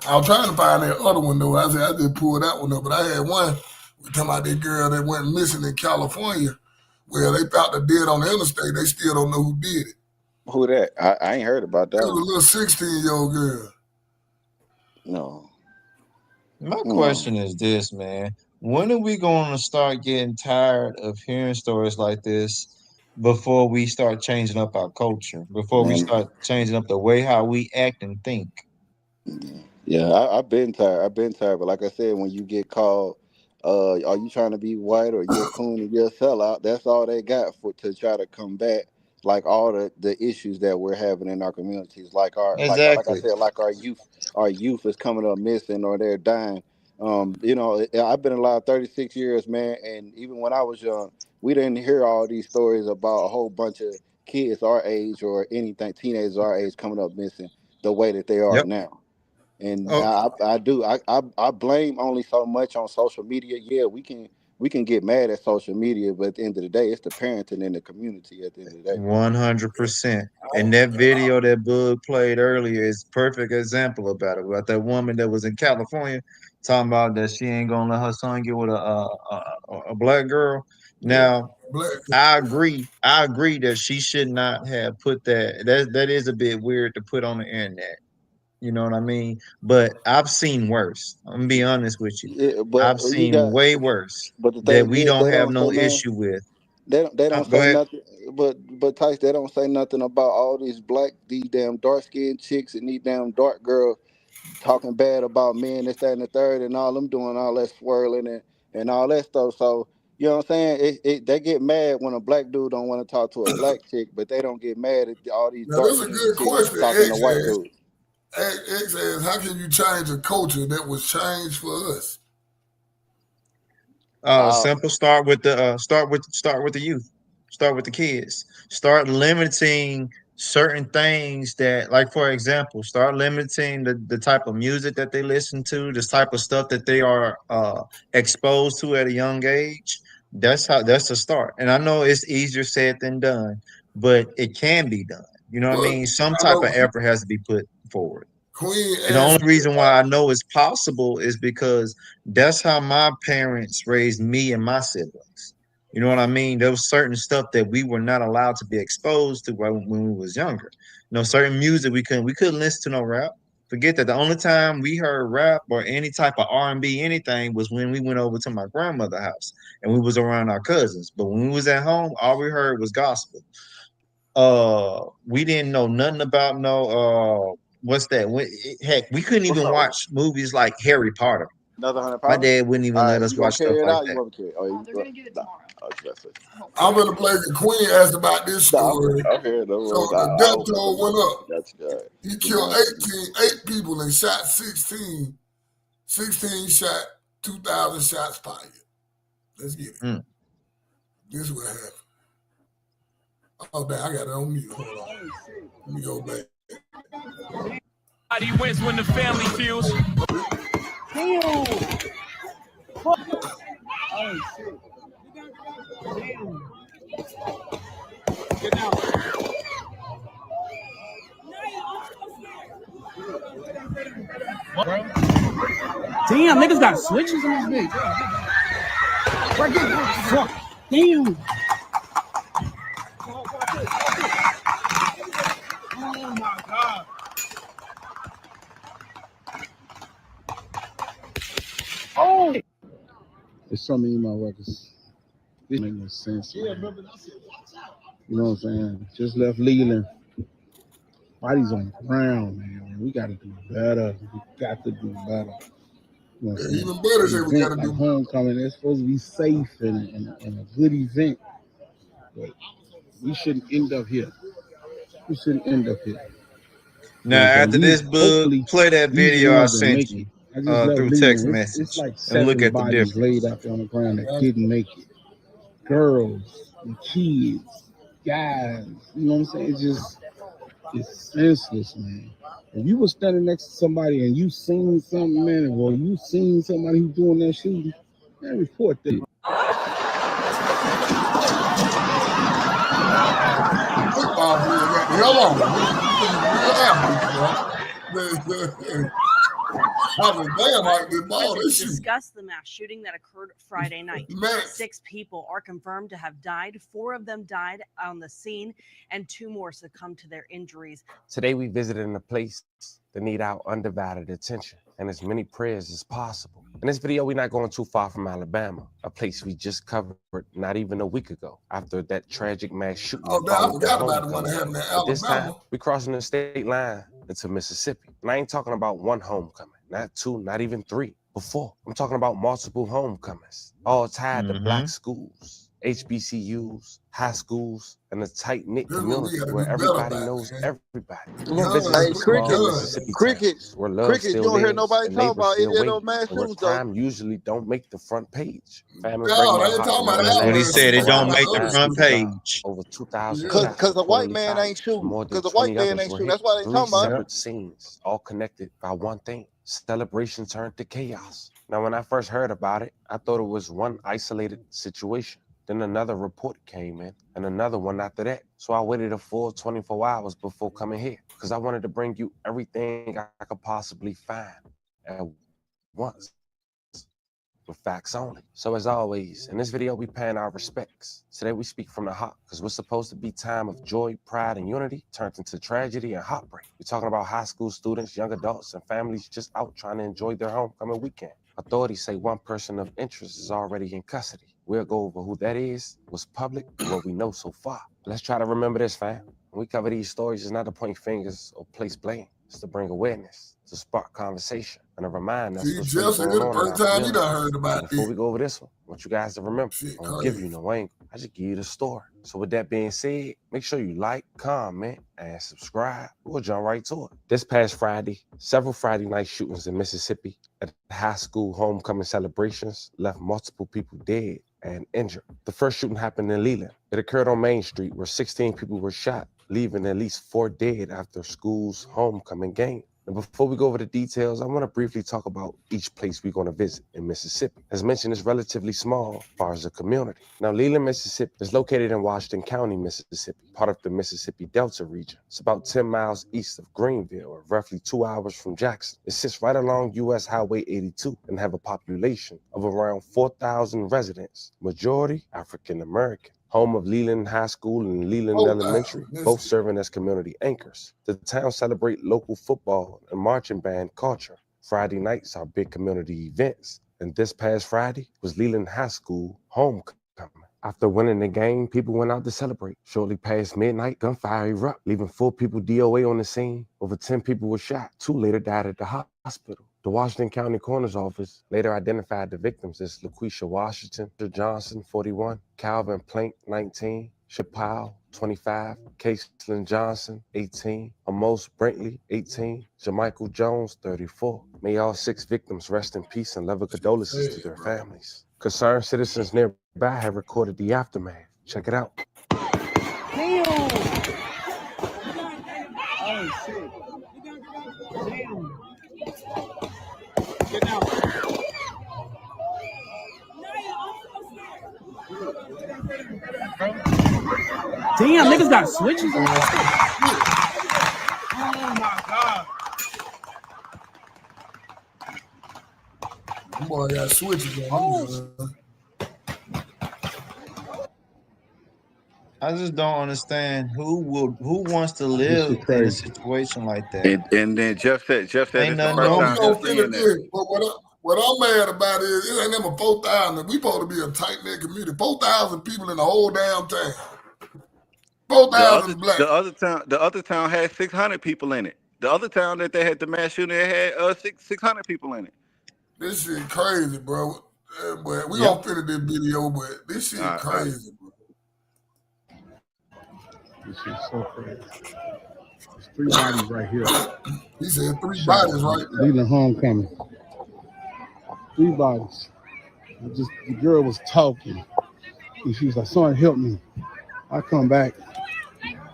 I was trying to find that other one though. I just pulled that one up, but I had one. We talking about that girl that went missing in California. Well, they found her dead on the interstate. They still don't know who did it. Who that? I ain't heard about that. It was a little 16-year-old girl. No. My question is this, man. When are we going to start getting tired of hearing stories like this before we start changing up our culture, before we start changing up the way how we act and think? Yeah, I've been tired. But like I said, when you get called, are you trying to be white or you're a coon or you're a sellout? That's all they got to try to combat like all the issues that we're having in our communities. Like like I said, like our youth is coming up missing or they're dying. I've been alive 36 years, man, and even when I was young, we didn't hear all these stories about a whole bunch of kids our age or anything, teenagers our age coming up missing the way that they are now. And I blame only so much on social media. Yeah, we can get mad at social media, but at the end of the day, it's the parenting in the community at the end of the day. 100%. And that video that Bug played earlier is a perfect example about it. About that woman that was in California talking about that she ain't gonna let her son get with a black girl. Now, I agree that she should not have put that. That is a bit weird to put on the internet. You know what I mean? But I've seen worse. I'm gonna be honest with you. Yeah, but I've seen way worse that we don't have no issue with. They don't Go say ahead. nothing, but Tice, they don't say nothing about all these damn dark skinned chicks and these damn dark girls talking bad about men, this, that, and the third, and all them doing all that swirling and all that stuff. So you know what I'm saying? They get mad when a black dude don't want to talk to a black chick, but they don't get mad at all these Now, dark that's a skinned good chicks question. talking to white dudes. X says, how can you change a culture that was changed for us? Simple. Start with the youth. Start with the kids. Start limiting certain things that, like for example, start limiting the type of music that they listen to, this type of stuff that they are exposed to at a young age. That's a start. And I know it's easier said than done, but it can be done. You know what I mean? Some type of effort has to be put forward. And the only reason why I know it's possible is because that's how my parents raised me and my siblings. You know what I mean? There was certain stuff that we were not allowed to be exposed to when we was younger. You know, certain music we couldn't listen to no rap. Forget that. The only time we heard rap or any type of R&B anything was when we went over to my grandmother's house and we was around our cousins. But when we was at home, all we heard was gospel. We didn't know nothing about what's that? Heck, we couldn't even watch movies like Harry Potter. Another $100. My dad wouldn't even let us you gonna watch carry stuff it like out? that. You want to carry it? Oh, they're gonna do it tomorrow. Oh, that's it. I'm gonna play the Queen asked about this story. Okay, So the death toll went up. That's good. He killed 8 people and shot 16. 16 shot, 2,000 shots fired. Let's get it. This is what happened. Oh, damn, I got it on mute. Hold on. Let me go back. He wins when the family feels. Damn, niggas got switches in this bitch. Fuck. Damn. Oh my God. Oh. There's so many motherfuckers. This make no sense. Man. You know what I'm saying? Just left Leland. Bodies on the ground, man. We got to do better. We got to do better. You know what I'm saying? Even better say we got to do homecoming. It's supposed to be safe and a good event. But we shouldn't end up here. We shouldn't end up here. Now, after this book, play that video I sent you through text message it's like and look 7 at the bodies difference. laid out there on the ground that didn't make it. Girls and kids, guys. You know what I'm saying? It's senseless, man. If you were standing next to somebody and you seen something, man, or you seen somebody who's doing that shooting, man, report that. Football players got the hell on. I was damn out this ball. This shoot. Discuss the mass shooting that occurred Friday night. 6 people are confirmed to have died. 4 of them died on the scene, and 2 more succumbed to their injuries. Today we visited a place that need our undivided attention and as many prayers as possible. In this video, we're not going too far from Alabama, a place we just covered not even a week ago after that tragic mass shooting. Oh, damn, I forgot about the one that happened in Alabama. This time, we're crossing the state line into Mississippi. And I ain't talking about one homecoming, not 2, not even 3, but 4. I'm talking about multiple homecomings, all tied to black schools, HBCUs, high schools, and a tight-knit community where everybody knows everybody. We're gonna visit some small Mississippi towns where love still you don't hear lives nobody and talk neighbors about still any of wait, those mass and where shootings, though. crime usually don't make the front page. Family No, they ain't talking about that. When he said it don't make the front page. Over 2,000 Because the white man ain't shooting. Because the white man ain't shooting. That's why they 3 talking about it. separate scenes, all connected by one thing. Celebration turned to chaos. Now, when I first heard about it, I thought it was one isolated situation. Then another report came in, and another one after that. So I waited a full 24 hours before coming here, because I wanted to bring you everything I could possibly find at once, with facts only. So as always, in this video, we paying our respects. Today we speak from the heart, because we're supposed to be time of joy, pride, and unity turned into tragedy and heartbreak. We're talking about high school students, young adults, and families just out trying to enjoy their homecoming weekend. Authorities say one person of interest is already in custody. We'll go over who that is, what's public, and what we know so far. Let's try to remember this, fam. When we cover these stories, it's not to point fingers or place blame. It's to bring awareness, to spark conversation, and to remind us what's really going on in our First time you done communities. heard about Before this. we go over this one, I want you guys to remember, I don't give you no angle. I just give you the story. So with that being said, make sure you like, comment, and subscribe. We'll jump right to it. This past Friday, several Friday night shootings in Mississippi at high school homecoming celebrations left multiple people dead and injured. The first shooting happened in Leland. It occurred on Main Street where 16 people were shot, leaving at least 4 dead after school's homecoming game. And before we go over the details, I want to briefly talk about each place we're going to visit in Mississippi. As mentioned, it's relatively small as far as the community. Now, Leland, Mississippi is located in Washington County, Mississippi, part of the Mississippi Delta region. It's about 10 miles east of Greenville, or roughly 2 hours from Jackson. It sits right along U.S. Highway 82 and have a population of around 4,000 residents, majority African American. Home of Leland High School and Leland Elementary, both serving as community anchors. The town celebrate local football and marching band culture. Friday nights are big community events, and this past Friday was Leland High School homecoming. After winning the game, people went out to celebrate. Shortly past midnight, gunfire erupted, leaving 4 people DOA on the scene. Over 10 people were shot. 2 later died at the hospital. The Washington County Coroner's Office later identified the victims as LaQuisha Washington Johnson, 41, Calvin Plank, 19, Chappelle, 25, Caitlin Johnson, 18, Amos Brentley, 18, Jamichael Jones, 34. May all 6 victims rest in peace and level condolences to their families. Concerned citizens nearby have recorded the aftermath. Check it out. Damn. Oh, shit. Damn. Get out. Damn, niggas got switches. Oh my god. Boy, got switches on. I just don't understand who wants to live in a situation like that. And then Jeff said Ain't it's the nothing first wrong time with he's seeing that. But what I'm mad about is it ain't never 4,000. We supposed to be a tight-knit community. 4,000 people in the whole damn town. 4,000 black. The other town had 600 people in it. The other town that they had the mass shooting, they had 600 people in it. This shit crazy, bro. But we gonna finish this video, but this shit crazy, bro. This shit's so crazy. There's 3 bodies right here. He said 3 bodies right there. Leaving homecoming. 3 bodies. The girl was talking. And she was like, "Son, help me." I come back.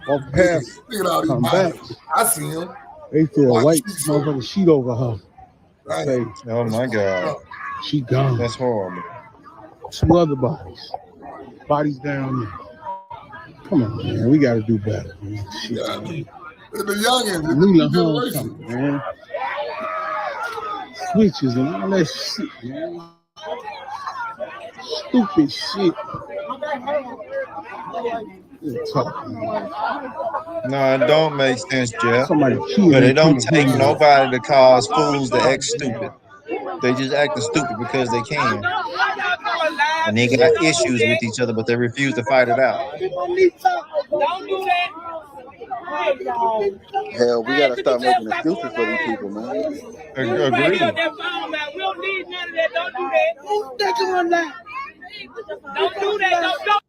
Walk past. Come back. I see him. They threw a white motherfucking sheet over her. Say, Oh my God. She gone. That's horrible. 2 other bodies. Bodies down there. Come on, man. We gotta do better, man. Shit. The youngins, the new generation, man. Switches and all that shit, man. Stupid shit. No, it don't make sense, Jeff. Somebody But it don't take nobody to cause fools to act stupid. They just acting stupid because they can. And they got issues with each other, but they refuse to fight it out. Don't do that. Hell, we gotta start making excuses for these people, man. Agreed. We don't need none of that. Don't do that. Don't do that. Don't.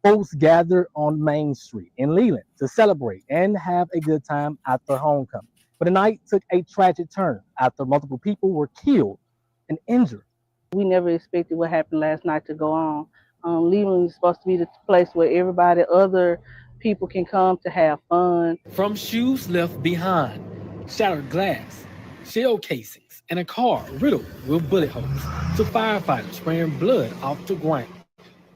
Folks gathered on Main Street in Leland to celebrate and have a good time after homecoming. But the night took a tragic turn after multiple people were killed and injured. We never expected what happened last night to go on. Leland is supposed to be the place where everybody, other people can come to have fun. From shoes left behind, shattered glass, shell casings, and a car riddled with bullet holes, to firefighters spraying blood off the ground.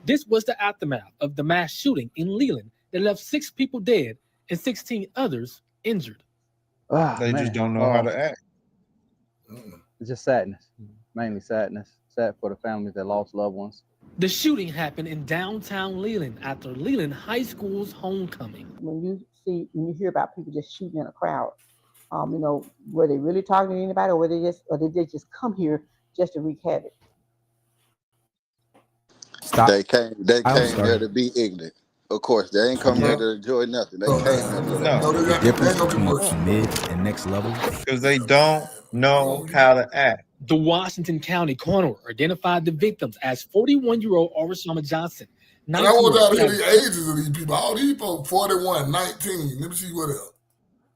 This was the aftermath of the mass shooting in Leland that left 6 people dead and 16 others injured. They just don't know how to act. It's just sadness, mainly sadness. Sad for the families that lost loved ones. The shooting happened in downtown Leland after Leland High School's homecoming. When you hear about people just shooting in a crowd, were they really talking to anybody, or did they just come here just to wreak havoc? They came there to be ignorant. Of course, they ain't come here to enjoy nothing. They came here to The difference between mid and next level? Because they don't know how to act. The Washington County coroner identified the victims as 41-year-old Orishama Johnson. And I want y'all to hear the ages of these people. All these people, 41, 19. Let me see what else.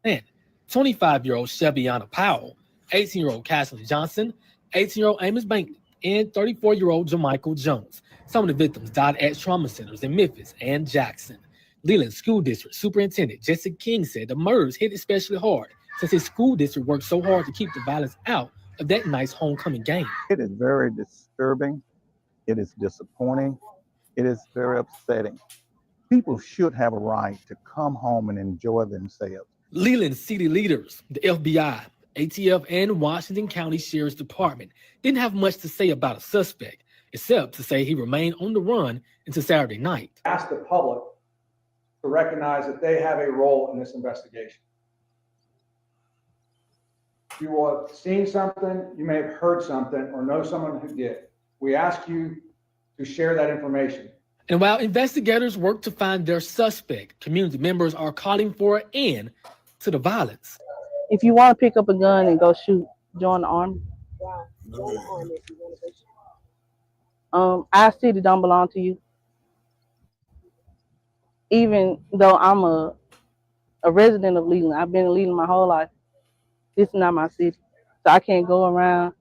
And 25-year-old Shelbyana Powell, 18-year-old Kathleen Johnson, 18-year-old Amos Bankley, and 34-year-old Jamichael Jones. Some of the victims died at trauma centers in Memphis and Jackson. Leland School District Superintendent Jesse King said the murders hit especially hard since his school district worked so hard to keep the violence out of that nice homecoming game. It is very disturbing. It is disappointing. It is very upsetting. People should have a right to come home and enjoy themselves. Leland city leaders, the FBI, ATF, and Washington County Sheriff's Department didn't have much to say about a suspect, except to say he remained on the run until Saturday night. Ask the public to recognize that they have a role in this investigation. You will have seen something, you may have heard something, or know someone who did. We ask you to share that information. And while investigators work to find their suspect, community members are calling for an end to the violence. If you want to pick up a gun and go shoot, join the army. Our city don't belong to you. Even though I'm a resident of Leland, I've been in Leland my whole life. This is not my city. So I can't go around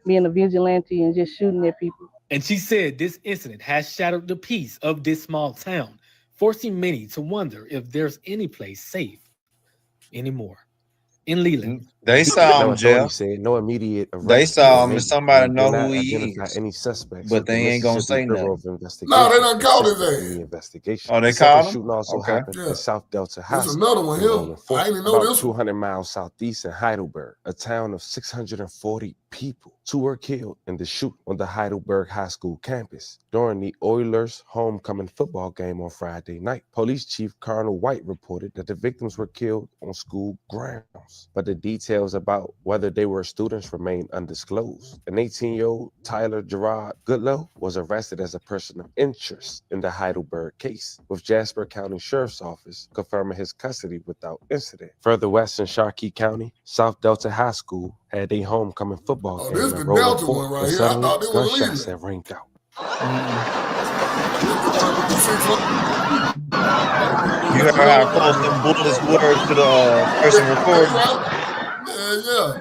being a vigilante and just shooting at people. And she said this incident has shattered the peace of this small town, forcing many to wonder if there's any place safe anymore. In Leland, They saw No him, Jeff. authorities said no immediate They arrests were saw him, and made, and somebody they did know who not he identify is, any suspects but of they the ain't gonna Mississippi say Bureau of nothing. No, they Investigation done caught his assisting in ass. the investigation. Oh, The they second caught him? shooting also Okay. happened Yeah. at South Delta High There's School another one in here. Rolling I Fork, ain't even know about this one. 200 miles southeast in Heidelberg, a town of 640 people. 2 were killed in the shoot on the Heidelberg High School campus during the Oilers homecoming football game on Friday night. Police Chief Colonel White reported that the victims were killed on school grounds, but the details about whether they were students remain undisclosed. An 18-year-old Tyler Gerard Goodlow was arrested as a person of interest in the Heidelberg case, with Jasper County Sheriff's Office confirming his custody without incident. Further west in Sharkey County, South Delta High School had a homecoming football Oh, game this in the Rolling Delta Fork, one right and here. I suddenly thought they was gunshots Leland. had rang out. This the one with the 600 people. You heard how close them bullets were to the person recording, Yeah.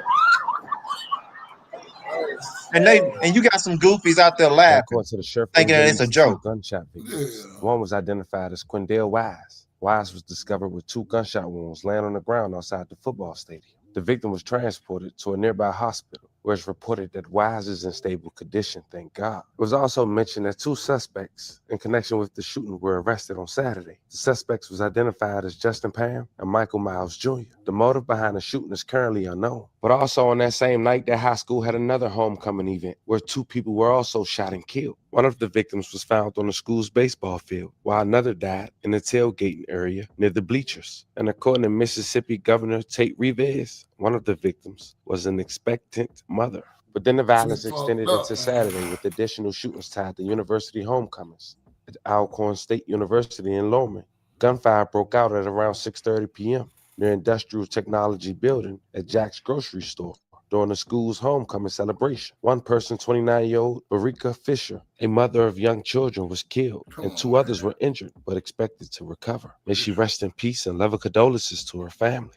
and you got some goofies out there Now, laughing, according to the sheriff, there thinking was that at it's a least 2 joke. gunshot victims. Yeah. One was identified as Quindale Wise. Wise was discovered with 2 gunshot wounds laying on the ground outside the football stadium. The victim was transported to a nearby hospital, where it's reported that Wise is in stable condition, thank God. It was also mentioned that 2 suspects in connection with the shooting were arrested on Saturday. The suspects was identified as Justin Pam and Michael Miles Jr. The motive behind the shooting is currently unknown. But also on that same night, that high school had another homecoming event where 2 people were also shot and killed. One of the victims was found on the school's baseball field, while another died in the tailgating area near the bleachers. And according to Mississippi Governor Tate Reeves, one of the victims was an expectant mother. But then the violence extended into Saturday with additional shootings tied to university homecomings. At Alcorn State University in Lowman, gunfire broke out at around 6:30 p.m. near Industrial Technology Building at Jack's Grocery Store during the school's homecoming celebration. One person, 29-year-old Barika Fisher, a mother of young children, was killed, and 2 others were injured but expected to recover. May she rest in peace and love condolences to her family.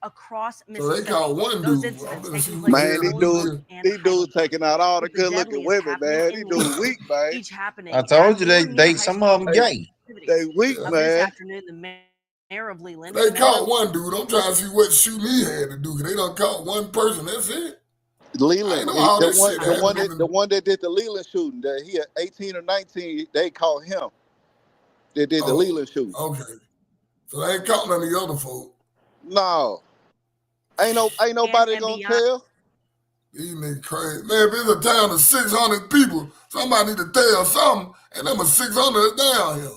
Across So they Mississippi. call one Those dude. incidents I'm see taking who place Man, in dead and Rolling who Fork living. and these dudes taking out all the with the good looking deadliest women, happening man. These in dudes Leland. weak, man. Each happening I at told you or near they high some school of them gay. They weak, of this man. afternoon. The mayor of Leland, They Amanda caught one dude. I'm trying to see what shooting he had to do. Cause they done caught one person. That's it. I ain't Leland, know all the this one, shit the one happened. that the one that did the Leland shooting, that he had 18 or 19, they caught him. That did the Oh, Leland shooting. okay. So they ain't caught none of the other folk. No, ain't nobody gonna tell. These niggas crazy. Man, if it's a town of 600 people, somebody need to tell something. And them are 600 down here.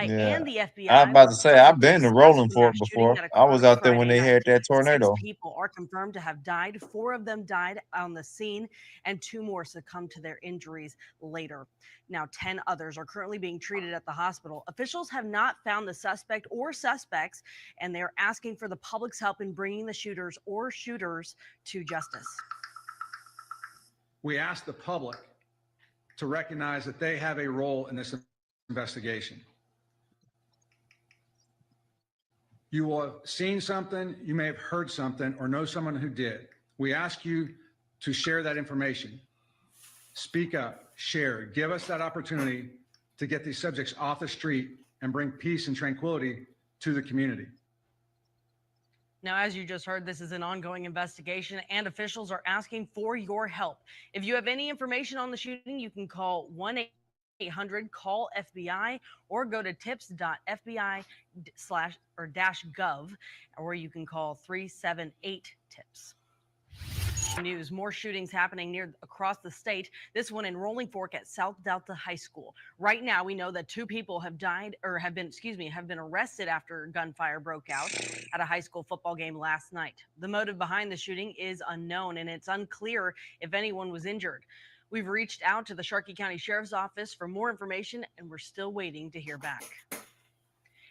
Yeah. and the FBI I was about were to say I've publicly been to discussing Rolling the mass Fork shooting before. that I was occurred out there when Friday they had night. that 6 tornado. people are confirmed to have died. 4 of them died on the scene, and 2 more succumbed to their injuries later. Now, 10 others are currently being treated at the hospital. Officials have not found the suspect or suspects, and they're asking for the public's help in bringing the shooters or shooters to justice. We ask the public to recognize that they have a role in this investigation. You will have seen something, you may have heard something, or know someone who did. We ask you to share that information. Speak up, share, give us that opportunity to get these subjects off the street and bring peace and tranquility to the community. Now, as you just heard, this is an ongoing investigation, and officials are asking for your help. If you have any information on the shooting, you can call 1-800-CALL-FBI or go to tips.fbi/gov, or you can call 378-TIPS. News, more shootings happening across the state. This one in Rolling Fork at South Delta High School. Right now, we know that 2 people have died or have been arrested after gunfire broke out at a high school football game last night. The motive behind the shooting is unknown, and it's unclear if anyone was injured. We've reached out to the Sharkey County Sheriff's Office for more information, and we're still waiting to hear back.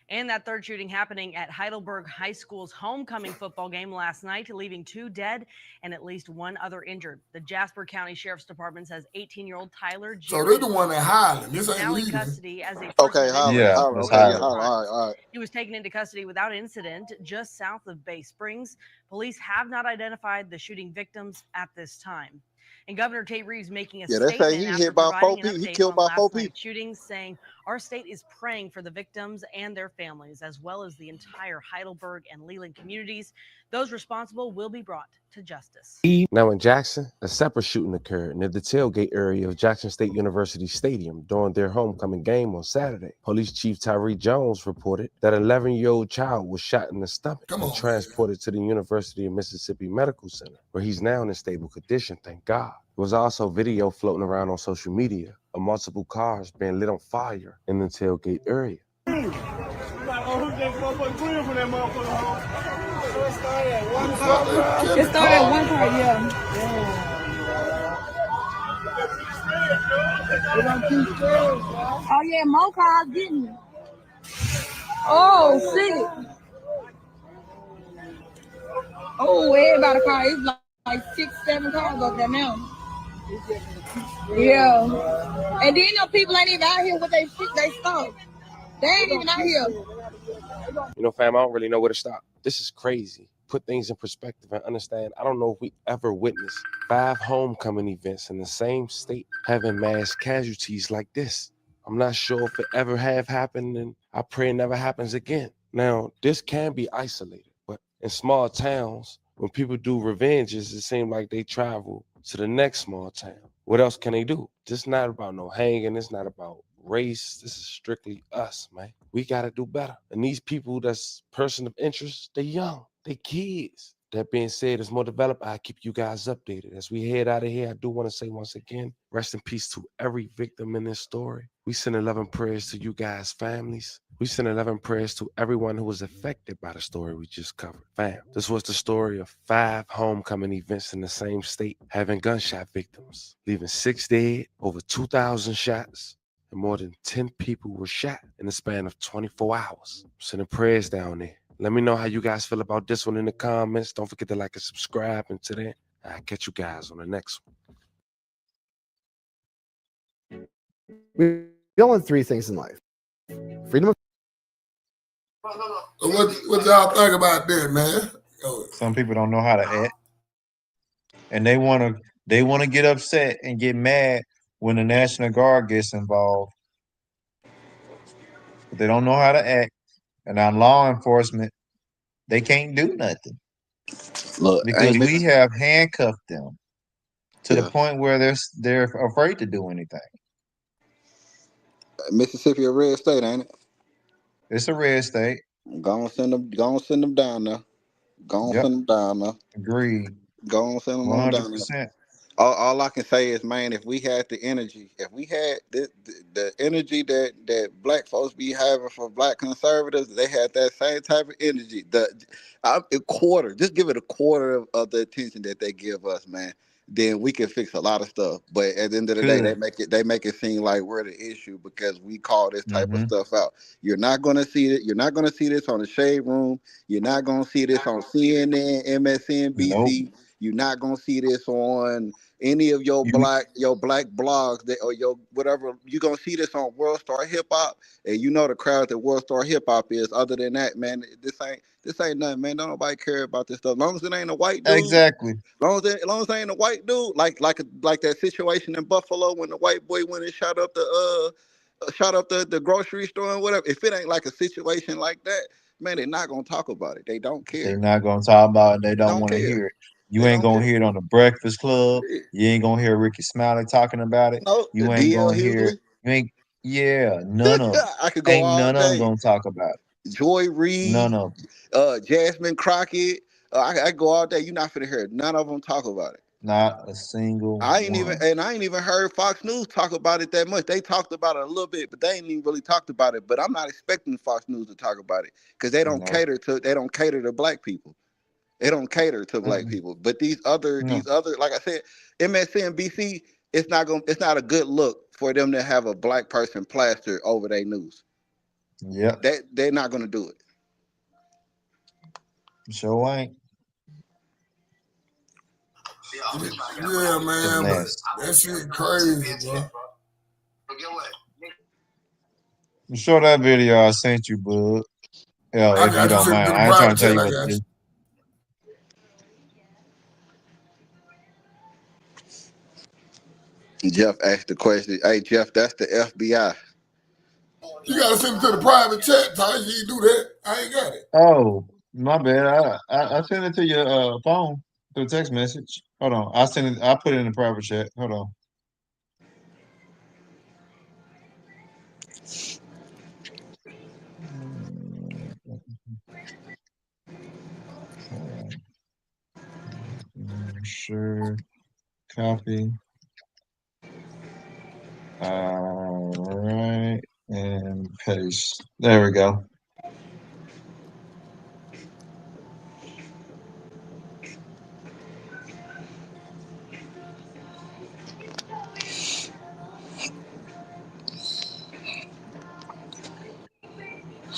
And that third shooting happening at Heidelberg High School's homecoming football game last night, leaving 2 dead and at least 1 other injured. The Jasper County Sheriff's Department says 18-year-old Tyler So they're the one in Highland. This ain't now in leaving. custody as a Okay, Holland. Yeah, Holland. it's Okay, yeah, Highland. Holland. All right, all right. He was taken into custody without incident just south of Bay Springs. Police have not identified the shooting victims at this time. And Governor Tate Reeves making a Yeah, they say statement he after hit by 4 providing an people. He update killed on by 4 last people. night's shootings, saying our state is praying for the victims and their families, as well as the entire Heidelberg and Leland communities. Those responsible will be brought to justice. Now in Jackson, a separate shooting occurred near the tailgate area of Jackson State University Stadium during their homecoming game on Saturday. Police Chief Tyree Jones reported that an 11-year-old child was shot in the stomach and transported to the University of Mississippi Medical Center, where he's now in a stable condition, thank God. There was also video floating around on social media of multiple cars being lit on fire in the tailgate area. It started at one part, yeah. Oh yeah, more cars getting it. Oh shit. Oh, everybody car. It's like 6, 7 cars up there now. Yeah. And then people ain't even out here with they stuff. They ain't even out here. You know, fam, I don't really know where to stop. This is crazy. Put things in perspective and understand, I don't know if we ever witnessed 5 homecoming events in the same state having mass casualties like this. I'm not sure if it ever have happened, and I pray it never happens again. Now, this can be isolated, but in small towns, when people do revenges, it seems like they travel to the next small town. What else can they do? This is not about no hanging. It's not about race. This is strictly us, man. We got to do better. And these people that's person of interest, they young, they kids. That being said, it's more developed. I keep you guys updated. As we head out of here, I do want to say once again, rest in peace to every victim in this story. We send 11 prayers to you guys' families. We send 11 prayers to everyone who was affected by the story we just covered. Fam, this was the story of 5 homecoming events in the same state having gunshot victims, leaving 6 dead, over 2,000 shots, and more than 10 people were shot in the span of 24 hours. Sending prayers down there. Let me know how you guys feel about this one in the comments. Don't forget to like and subscribe. And to that, I'll catch you guys on the next one. We all want 3 things in life. Freedom of... What y'all think about that, man? Some people don't know how to act, and they want to get upset and get mad when the National Guard gets involved. But they don't know how to act, and our law enforcement, they can't do nothing. Look, because we have handcuffed them to the point where they're afraid to do anything. Mississippi a red state, ain't it? It's a red state. Go on, send them down there. Go on, send them down there. Agreed. Go on, send them on down there. 100%. All I can say is, man, if we had the energy, if we had the energy that black folks be having for black conservatives, they had that same type of energy. A quarter, just give it a quarter of the attention that they give us, man. Then we can fix a lot of stuff. But at the end of the day, they make it seem like we're the issue because we call this type of stuff out. You're not gonna see it. You're not gonna see this on the Shade Room. You're not gonna see this on CNN, MSNBC. Nope. You're not gonna see this on any of your black blogs or your whatever. You're gonna see this on World Star Hip Hop, and you know the crowd that World Star Hip Hop is. Other than that, man, this ain't nothing, man. Don't nobody care about this stuff. As long as it ain't a white dude. Exactly. As long as it ain't a white dude, like that situation in Buffalo when the white boy went and shot up the grocery store and whatever. If it ain't like a situation like that, man, they're not gonna talk about it. They don't care. They're not gonna talk about it. They don't want to hear it. You ain't gonna hear it on the Breakfast Club. You ain't gonna hear Ricky Smiley talking about it. No, you ain't gonna hear. You ain't. Yeah, none of them. I could go all none day. of them gonna talk about it. Joy Reid, none of them. Jasmine Crockett. I go all day. You're not finna hear none of them talk about it. Not a single. I ain't even heard Fox News talk about it that much. They talked about it a little bit, but they ain't even really talked about it. But I'm not expecting Fox News to talk about it because they don't cater to black people. They don't cater to black people. But these other, like I said, MSNBC, it's not a good look for them to have a black person plastered over their news. Yep. They're not gonna do it. Sure ain't. Yeah, man, but that shit crazy, bro. Show that video I sent you, bud. Yeah, if you don't mind. I ain't trying to tell you what to do. Jeff asked the question. Hey, Jeff, that's the FBI. You gotta send it to the private chat, Ty. You do that. I ain't got it. Oh, my bad. I sent it to your phone through text message. Hold on. I sent it. I put it in the private chat. Hold on. Sure. Copy. All right. And paste. There we go.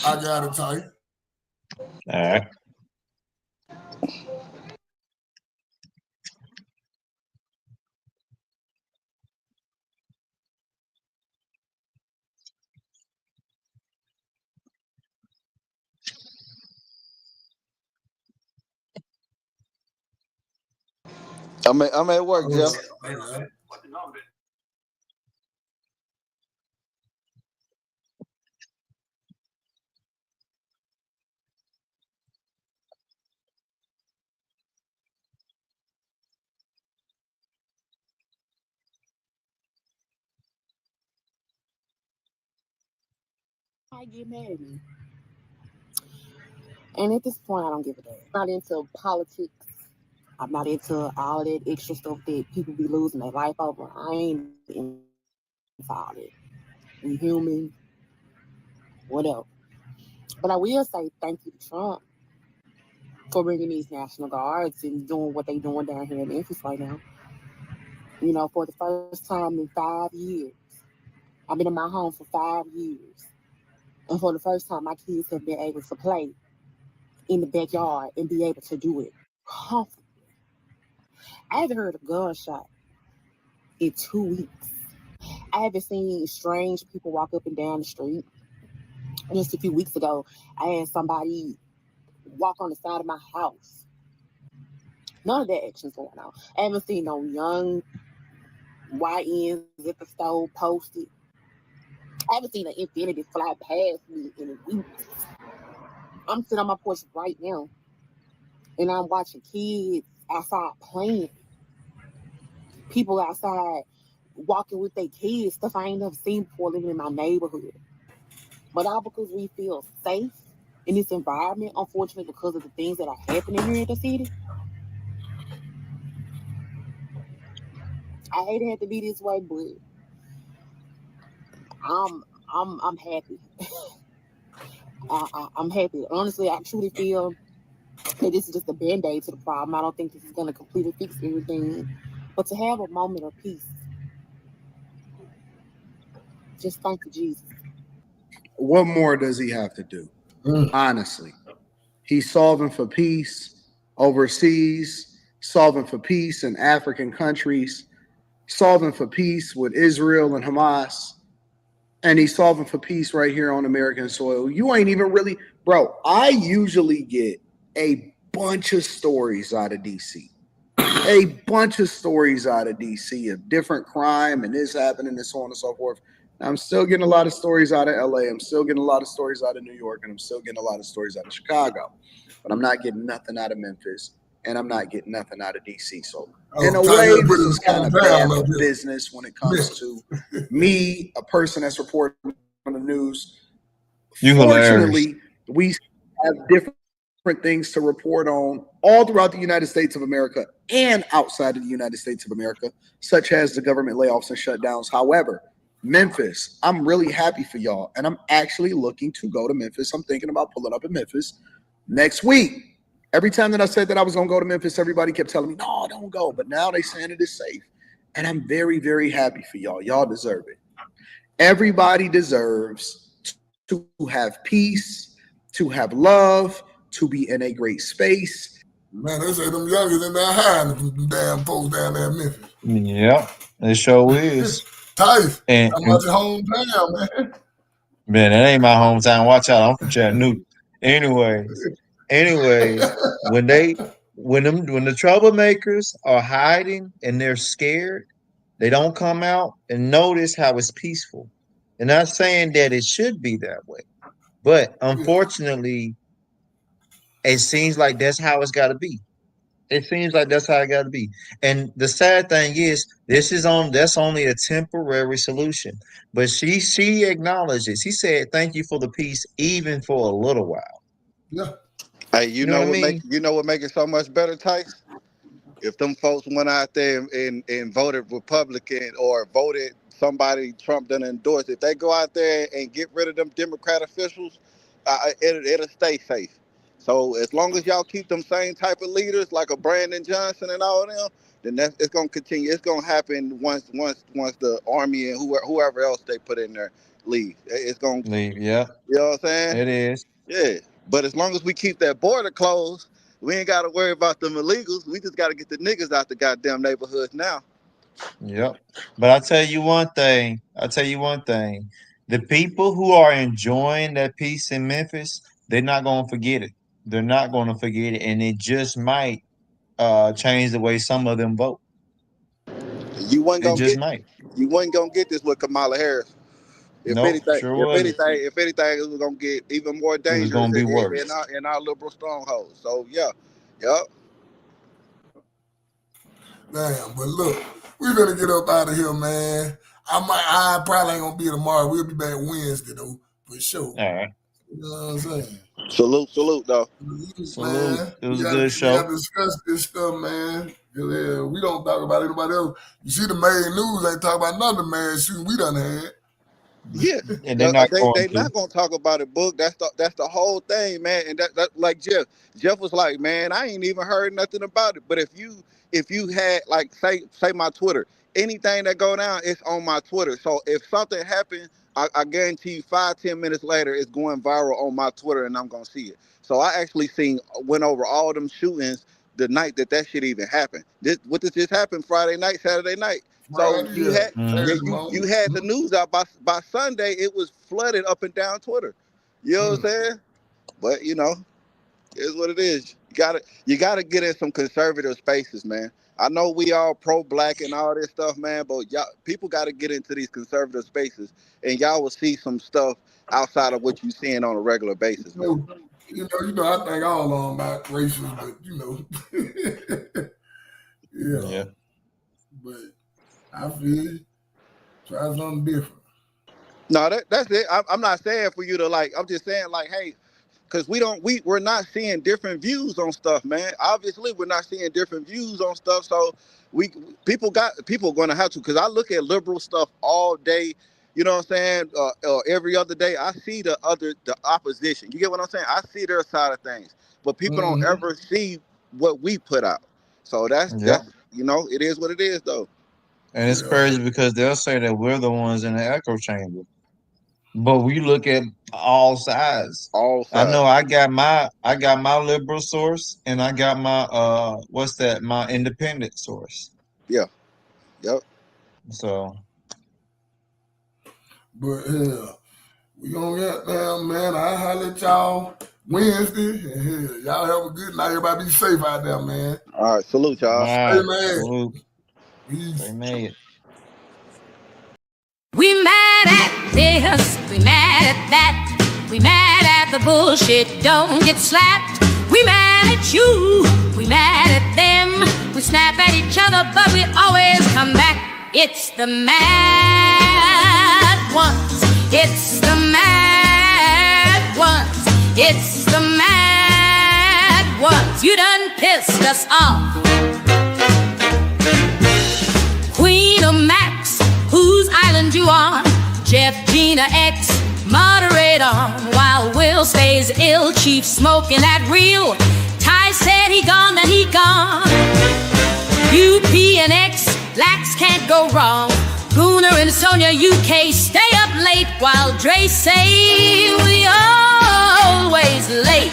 I got it, Ty. All right. I'm at work, Jeff. I get mad at me. And at this point, I don't give a damn. I'm not into politics. I'm not into all that extra stuff that people be losing their life over. I ain't into all that. We human, whatever. But I will say thank you to Trump for bringing these National Guards and doing what they doing down here in Memphis right now. You know, for the first time in 5 years. I've been in my home for 5 years. And for the first time, my kids have been able to play in the backyard and be able to do it comfortably. I haven't heard a gunshot in 2 weeks. I haven't seen strange people walk up and down the street. Just a few weeks ago, I had somebody walk on the side of my house. None of that action's going on. I haven't seen no young YNs at the store posted. I haven't seen an infinity fly past me in weeks. I'm sitting on my porch right now, and I'm watching kids outside playing. People outside walking with their kids, stuff I ain't never seen before living in my neighborhood. But all because we feel safe in this environment, unfortunately, because of the things that are happening here in the city. I hate it have to be this way, but I'm happy. I'm happy. Honestly, I truly feel that this is just a band-aid to the problem. I don't think this is going to completely fix everything. But to have a moment of peace, just thank you, Jesus. What more does he have to do? Honestly, he's solving for peace overseas, solving for peace in African countries, solving for peace with Israel and Hamas, and he's solving for peace right here on American soil. You ain't even really, bro. I usually get a bunch of stories out of DC. A bunch of stories out of DC of different crime and this happening and so on and so forth. I'm still getting a lot of stories out of LA. I'm still getting a lot of stories out of New York, and I'm still getting a lot of stories out of Chicago. But I'm not getting nothing out of Memphis, and I'm not getting nothing out of DC. So in a way, this is kind of bad for business when it comes to me, a person that's reporting on the news. You Fortunately, we have different things to report on all throughout the United States of America and outside of the United States of America, such as the government layoffs and shutdowns. However, Memphis, I'm really happy for y'all, and I'm actually looking to go to Memphis. I'm thinking about pulling up in Memphis next week. Every time that I said that I was going to go to Memphis, everybody kept telling me, no, don't go. But now they saying it is safe, and I'm very, very happy for y'all. Y'all deserve it. Everybody deserves to have peace, to have love, to be in a great space. Man, they say them youngers in there hiding from them damn folks down there in Memphis. Yep, it sure is. Tice, And how much your hometown, man? man, that ain't my hometown. Watch out, I'm from Chattanooga. Anyways, when the troublemakers are hiding and they're scared, they don't come out and notice how it's peaceful. And not saying that it should be that way, but unfortunately, it seems like that's how it's got to be. It seems like that's how it got to be. And the sad thing is, that's only a temporary solution. But she acknowledges. She said, "Thank you for the peace, even for a little while." Yeah. Hey, You know what I mean? You know what make it so much better, Tice? If them folks went out there and voted Republican or voted somebody Trump done endorsed, if they go out there and get rid of them Democrat officials, it'll stay safe. So as long as y'all keep them same type of leaders like a Brandon Johnson and all of them, then it's gonna continue. It's gonna happen once the army and whoever else they put in there leave. It's gonna leave. Yeah, you know what I'm saying? it is. Yeah, but as long as we keep that border closed, we ain't got to worry about them illegals. We just got to get the niggas out the goddamn neighborhoods now. Yep. But I tell you one thing. The people who are enjoying that peace in Memphis, they're not going to forget it. They're not going to forget it, and it just might change the way some of them vote. You wasn't It just might. You wasn't gonna get this with Kamala Harris. If Nope, sure wasn't. anything, it was gonna get even more It dangerous. was going to be worse. in our liberal strongholds. So yeah, yep. Damn, but look, we better get up out of here, man. I probably ain't gonna be here tomorrow. We'll be back Wednesday though, for sure. All right. You know what I'm saying? Salute though. Salute. Man. It was a We good show. gotta discuss this stuff, man. We don't talk about anybody else. You see, the main news ain't talk about none of the mass shooting we done had. Yeah, And they're not going to. not gonna talk about it, book. That's the whole thing, man. And that like Jeff was like, man, I ain't even heard nothing about it. But if you had like say my Twitter, anything that go down, it's on my Twitter. So if something happened, I guarantee you 5-10 minutes later, it's going viral on my Twitter, and I'm gonna see it. So I actually went over all them shootings the night that shit even happened. This happened Friday night, Saturday night. So you had you had the news out by Sunday. It was flooded up and down Twitter. You know what I'm saying? But you know, it's what it is. You gotta get in some conservative spaces, man. I know we all pro-black and all this stuff, man, but y'all people got to get into these conservative spaces, and y'all will see some stuff outside of what you're seeing on a regular basis, man. You know, I think all on about racist, but you know, yeah. But I feel try something different. No, that's it. I'm not saying for you to like. I'm just saying like, hey, because we're not seeing different views on stuff, man. Obviously, we're not seeing different views on stuff. So people are going to have to. Because I look at liberal stuff all day. You know what I'm saying? Every other day, I see the opposition. You get what I'm saying? I see their side of things, but people don't ever see what we put out. So that's you know, it is what it is, though. And it's crazy because they'll say that we're the ones in the echo chamber, but we look at all sides. I know I got my liberal source, and I got my my independent source. Yeah. Yep. So. But we gonna get down, man. I'll holler at y'all Wednesday. And y'all have a good night. Everybody be safe out there, man. All right, salute y'all. Hey, man. Salute. They made it. We mad at this, we mad at that, we mad at the bullshit, don't get slapped. We mad at you, we mad at them, we snap at each other, but we always come back. It's the mad ones, it's the mad ones, it's the mad ones. You done pissed us off. Queen of Max, whose island you on? Jeff, Gina, X, moderate on. While Will stays ill, Chief smoking that real. Ty said he gone, then he gone. UP and X, blacks can't go wrong. Spooner and Sonia UK stay up late while Dre say we always late.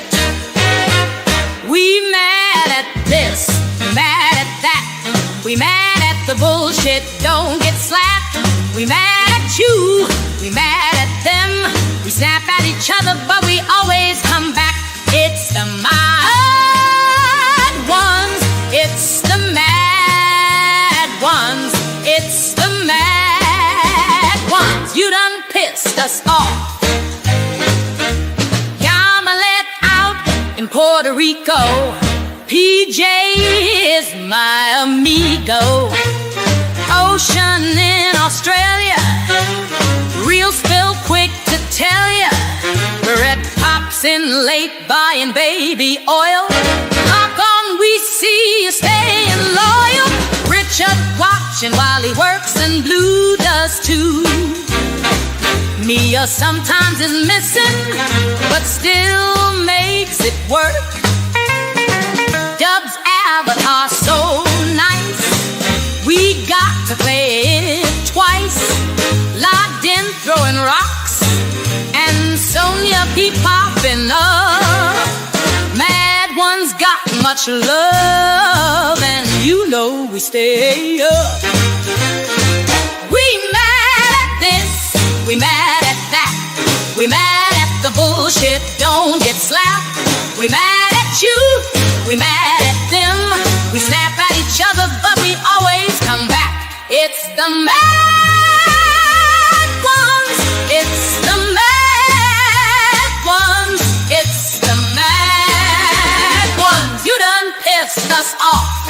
We mad at this, mad at that. We mad at the bullshit, don't get slapped. We mad at you, we mad at them. We snap at each other, but we always come back. It's the mad ones, it's the mad ones, it's the mad ones. You done pissed us off. Yama let out in Puerto Rico. PJ is my amigo. Ocean in Australia, real spill quick to tell ya. Red pops in late buying baby oil. Lock on, we see you staying loyal. Richard watching while he works and Blue does too. Mia sometimes is missing, but still makes it work. Dub's avatar so nice, we got to play it twice. Locked in throwing rocks, and Sonia be popping up. Mad ones got much love, and you know we stay up. We mad at this, we mad at that. We mad at the bullshit, don't get slapped. We mad at you, we mad at them. We snap at each other, but we always come back. It's the mad ones, it's the mad ones, it's the mad ones. You done pissed us off.